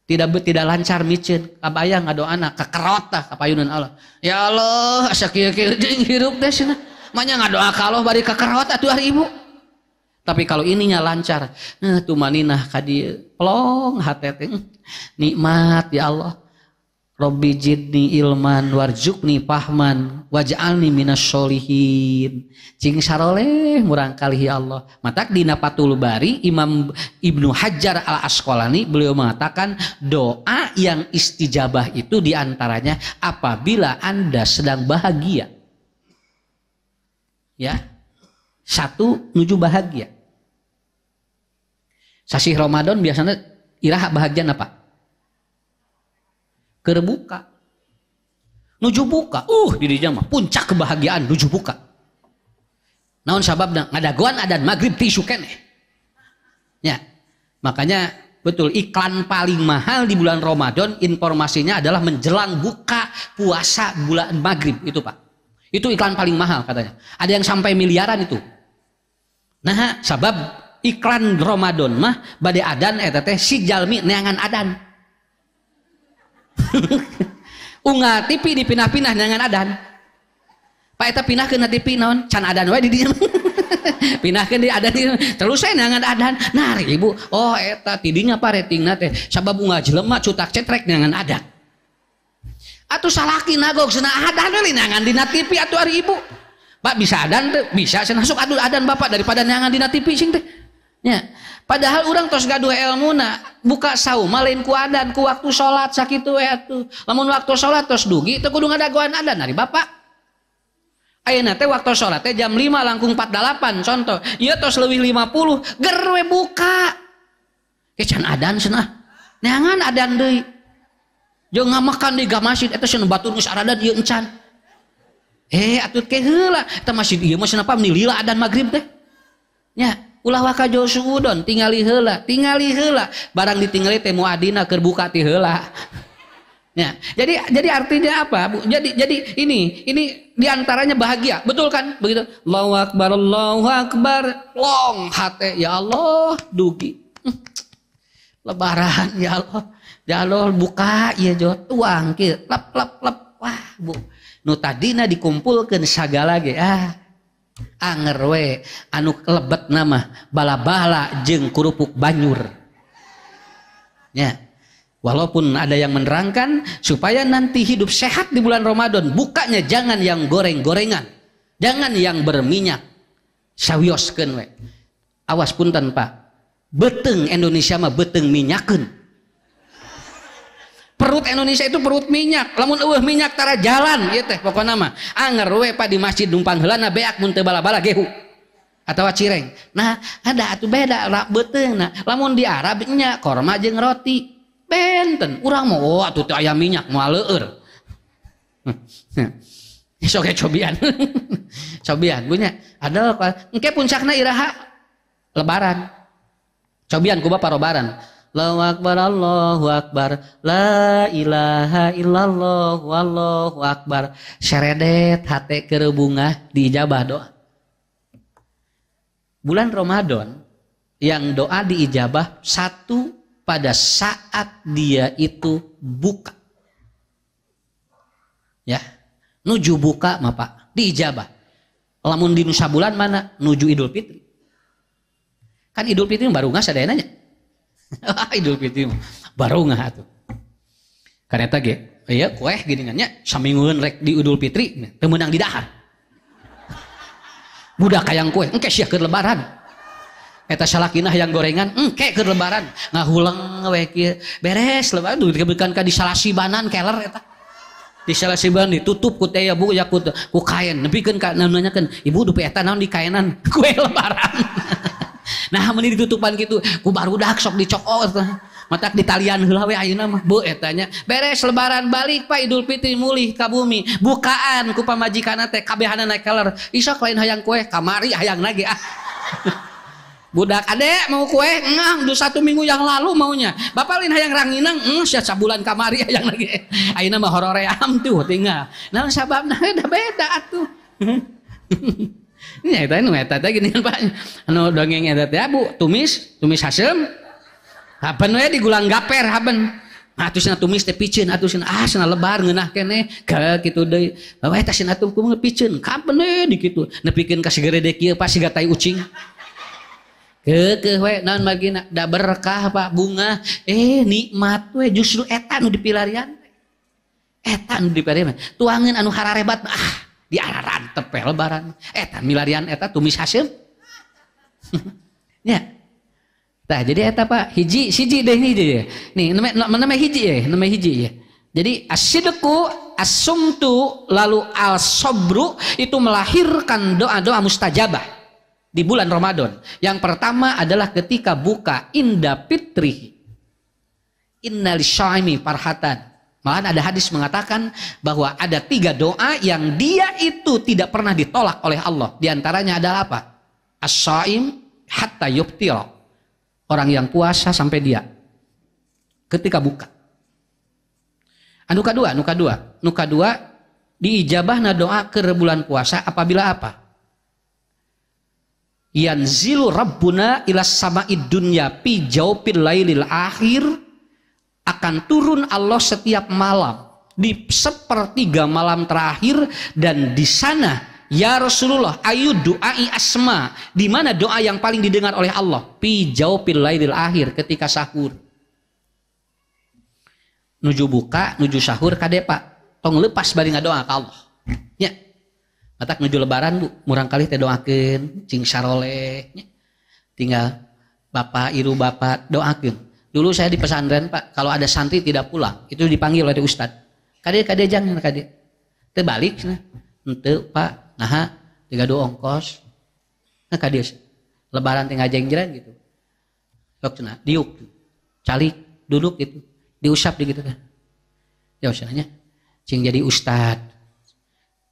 Tidak lancar micin. Kabayang ngadoana kekerot tah ka payunan Allah. Ya Allah asa kieu-kieu jeung hirup teh cenah. Manya ngadoa ka Allah bari kekerot atuh ari ibu. Tapi kalau ininya lancar, tumaninah ka dieu plong hate teh nikmat ya Allah. Robbi jidni ilman warzuqni fahman waj'alni minas sholihin. Cing saroleh murang kali ya Allah. Matak dina Fathul Bari Imam Ibnu Hajar Al Asqalani beliau mengatakan doa yang istijabah itu diantaranya apabila Anda sedang bahagia. Ya. Satu nuju bahagia. Sasih Ramadan biasanya iraha bahagia apa? Kerbuka nuju buka di dinya mah puncak kebahagiaan nuju buka naon sababna ngadagoan adan maghrib tisu keneh ya makanya betul iklan paling mahal di bulan Ramadan informasinya adalah menjelang buka puasa bulan maghrib itu Pak itu iklan paling mahal katanya ada yang sampai miliaran itu nah sabab iklan Ramadan mah bade adan eta teh si jalmi neangan adan unga TV dipinah-pinah dengan adan Pak eta pinahkeun TV naon can adan wae di dieu pinahkeun di adan terus saya dengan adan nah ibu oh eta tidinya apa ratingna teh sabab unga jelema cutak cetrek dengan adan atuh salaki nagog cenah adan we nangan dina TV atuh ari ibu Pak bisa adan teh bisa cenah sok adu adan Bapak daripada nangan dina TV sing teh nya padahal orang tos gaduh ilmuna buka saum lain ku adan ku waktu salat sakitu we atuh lamun waktu salat tos dugi teu kudu ngadagoan adan ari Bapak ayeuna teh waktu salat teh jam 5 langkung 48 contoh ieu tos leuwih 50 ger we buka ke can adan cenah neangan adan deui jeung ngamakan di masjid eta cenah batur geus aradan ieu encan atuh ke heula eta masjid ieu mah cenah pam nilila adan maghrib teh nya ulah waka jauh suudon tingali heula barang ditinggali teh muadina keur buka ti heula ya jadi artinya apa Bu jadi ini diantaranya bahagia betul kan begitu Allahu akbar long hate ya Allah dugi lebaran ya Allah buka ya jot uang kieu lap wah Bu nu tadina dikumpulkeun sagala ge anger we anu lebet nama bala-bala jeung kurupuk banyur ya walaupun ada yang menerangkan supaya nanti hidup sehat di bulan Ramadan bukanya jangan yang goreng-gorengan jangan yang berminyak sawioskeun we awas punten Pak beteung Indonesia mah beteung minyakeun perut Indonesia itu perut minyak lamun eueuh minyak tara jalan ieu teh pokona mah anger we Pak di masjid numpang heulana beak mun teu bala-bala gehu atawa cireng nah ada atuh beda beteung nah lamun di Arab nya korma jeung roti benten urang mah oh atuh teu aya minyak moal leueur sok cobian cobian punya ada engke puncakna iraha lebaran cobian ku Bapak lebaran Allahu akbar Allahu akbar la ilaha illallah wallahu akbar seredet hate keur bunga diijabah doa bulan Ramadan yang doa diijabah satu pada saat dia itu buka ya nuju buka mah Pak diijabah lamun di nusa bulan mana nuju Idul Fitri kan Idul Fitri baru nggak sadaya nanya Idul Fitri baru nggak tuh karena ge ya kue gini nya samingguan rek di Idul Fitri teu meunang di dahar budak hayang kue engke sia keur lebaran eta salakinah yang gorengan engke keur lebaran ngahulang we kieu beres lebaran duit diberikan ka di salasibanan keler eta di salasiban ditutup ku teh Bu ya ku kain nepikeun ka nanyakeun ibu dupe eta naon di kaenan kue lebaran nah mun ditutupan gitu ku barudak sok dicokot matak di talian heula we ayeuna mah Bu etanya beres lebaran balik Pak Idul Fitri mulih ka bumi bukaan ku pamajikanna teh kabehana naik keler isok lain hayang kue kamari hayang nage Budak adek mau kue, udah 1 minggu yang lalu maunya. Bapak lain hayang ranginang, siap sabulan kamari hayang lagi. Ayeuna mah horoream tuh tinggal. Nah sababna udah beda atuh. Ini eta gini kan Pak. Anu dongeng eta teh Bu, tumis haseum. Haben we digulang gaper haben. Atusna tumis teh piceun atusna cenah lebar ngeunah keneh ka kitu deui. Bae tah cenah atuh kumaha piceun. Kapan we di kitu. Nepikeun ka sigeredek ieu pas siga tai ucing. Keukeuh we naon bagina da berkah Pak bunga nikmat we justru eta nu dipilarian eta nu dipilarian tuangeun anu hararebat diararan tepel lebaran eta milarian eta tumis haseum nya tah jadi eta Pak siji deh nih nama hiji ya jadi asidku asumtu lalu al sobru itu melahirkan doa-doa mustajabah di bulan Ramadan. Yang pertama adalah ketika buka inda fitri inna lisyaimi farhatan. Malahan ada hadis mengatakan bahwa ada 3 doa yang dia itu tidak pernah ditolak oleh Allah. Di antaranya adalah apa? As-syaim hatta yuftira. Orang yang puasa sampai dia ketika buka. Nuka dua diijabahna doa ke bulan puasa apabila apa? Yanzilu rabbuna ila sama'id dunya fi jawfil lailil akhir, akan turun Allah setiap malam di 1/3 malam terakhir, dan di sana ya Rasulullah ayu du'ai asma, di mana doa yang paling didengar oleh Allah fi jawfil lailil akhir, ketika sahur. Nuju buka nuju sahur kade Pak tong lepas bari ngadoa ka Allah nya. Matak menuju lebaran Bu, murang kali teh doakeun cing saroleh. Tinggal Bapak, Iru Bapak doakeun. Dulu saya di pesantren Pak, kalau ada santri tidak pulang, itu dipanggil oleh Ustad. Kade jangan kade. Teu balik cenah. Henteu Pak, naha tinggal ongkos. Nah kade lebaran teh ngajengjeran gitu. Sok cenah, diuk. Calik, duduk gitu. Diusap di gitu kan. Ya usahanya. Cing jadi ustad.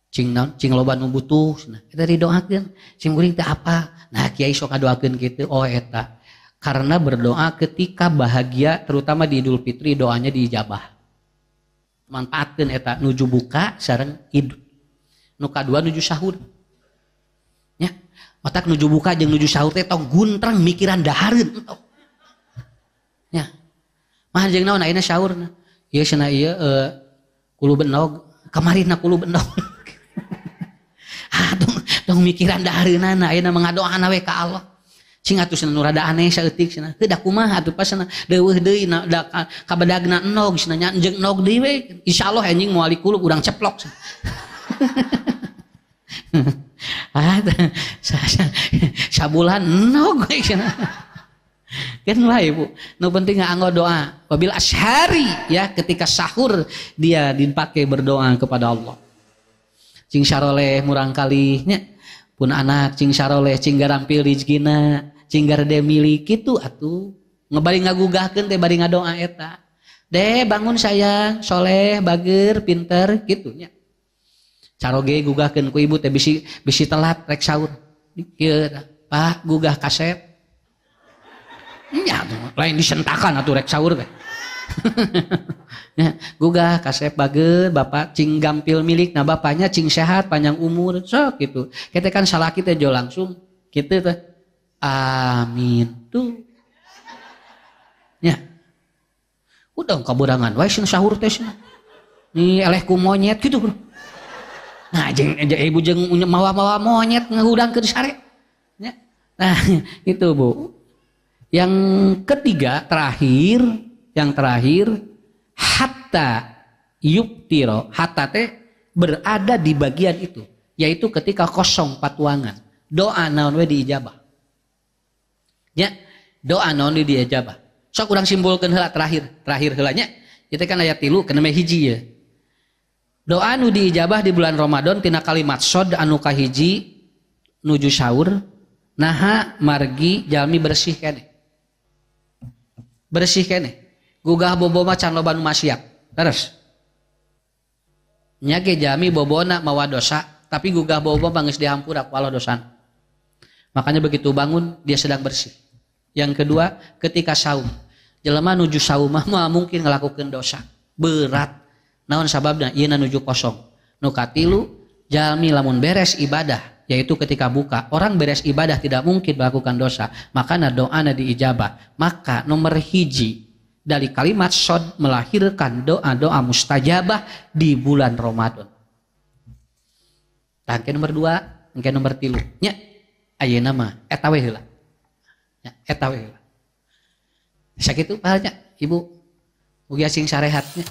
Cing loba nu butuh nah eta didoakeun cing kuring teh apa nah kiai sok ngadoakeun kitu eta karena berdoa ketika bahagia terutama di Idul Fitri doanya diijabah. Manfaatkeun eta nuju buka sareng Idul nu kadua nuju sahur nya otak nuju buka jeung nuju sahur teh tong guntrang mikiran dahareun entok nya mah jeung naon ayeuna sahurna ieu cenah ieu kulu benog kamarina kulu benog. Dong mikiran dahareunana ayeuna mengadoana we ka Allah. Cing atuh cenah nu rada aneh saeutik cenah. Teu da kumaha atuh pas cenah deuweuh deui da kabadagna enog cenah nya jeung enog deui we. Insyaallah anjing moal kulub urang ceplok. Sabulan enog we cenah. Kan wae Bu. Nu penting nganggo doa. Wabil asyhari ya ketika sahur dia dipakai berdoa kepada Allah. Cing saroleh murang kali nya pun anak cing saroleh cing garampil rezekina cing garde milik kitu atuh ngebari ngagugahkeun teh bari ngadoa eta deh bangun sayang soleh bager pinter kitu nya caroge gugahkeun ku ibu teh bisi telat rek saur kieu Pak gugah kaset nya lain disentakan atuh rek saur teh ya, gugah kasep bager Bapak cing gampil milik nah bapaknya cing sehat panjang umur sok gitu kita kan salah kita jo langsung gitu teh amin tuh ya udah kaburangan wae sing sahur teh nih eleh ku monyet gitu bro nah jeung ibu jeung mawa monyet ngahudangkeun sare ya nah itu Bu yang ketiga yang terakhir hatta yuktiro, hatta teh berada di bagian itu, yaitu ketika kosong patuangan doa naon we diijabah ya doa naon we diijabah sok urang simpulkeun heula terakhir heula nya kita kan ayat 3 kana hiji ya doa nu diijabah di bulan Ramadan tina kalimat sod anu kahiji nuju sahur naha margi jalmi bersih kene gugah bobo macan loba nu maksiat terus nya ge jami bobona mawa dosa tapi gugah bobo geus dihampura ku Allah dosana Makanya begitu bangun dia sedang bersih. Yang kedua, ketika saum. Jelema nuju saum mah mungkin ngelakukan dosa berat. Naon sababna? Ieu nuju kosong. Nu katilu, jalmi lamun beres ibadah, yaitu ketika buka. Orang beres ibadah tidak mungkin melakukan dosa. Makanya doana diijabah. Maka nomor hiji dari kalimat sod melahirkan doa-doa mustajabah di bulan Ramadan. Tangke nomor 2, tangke nomor 3. Nya ayeuna mah eta we heula. Nya eta we heula. Sakitu pahalnya Ibu mugi asing sarehatnya.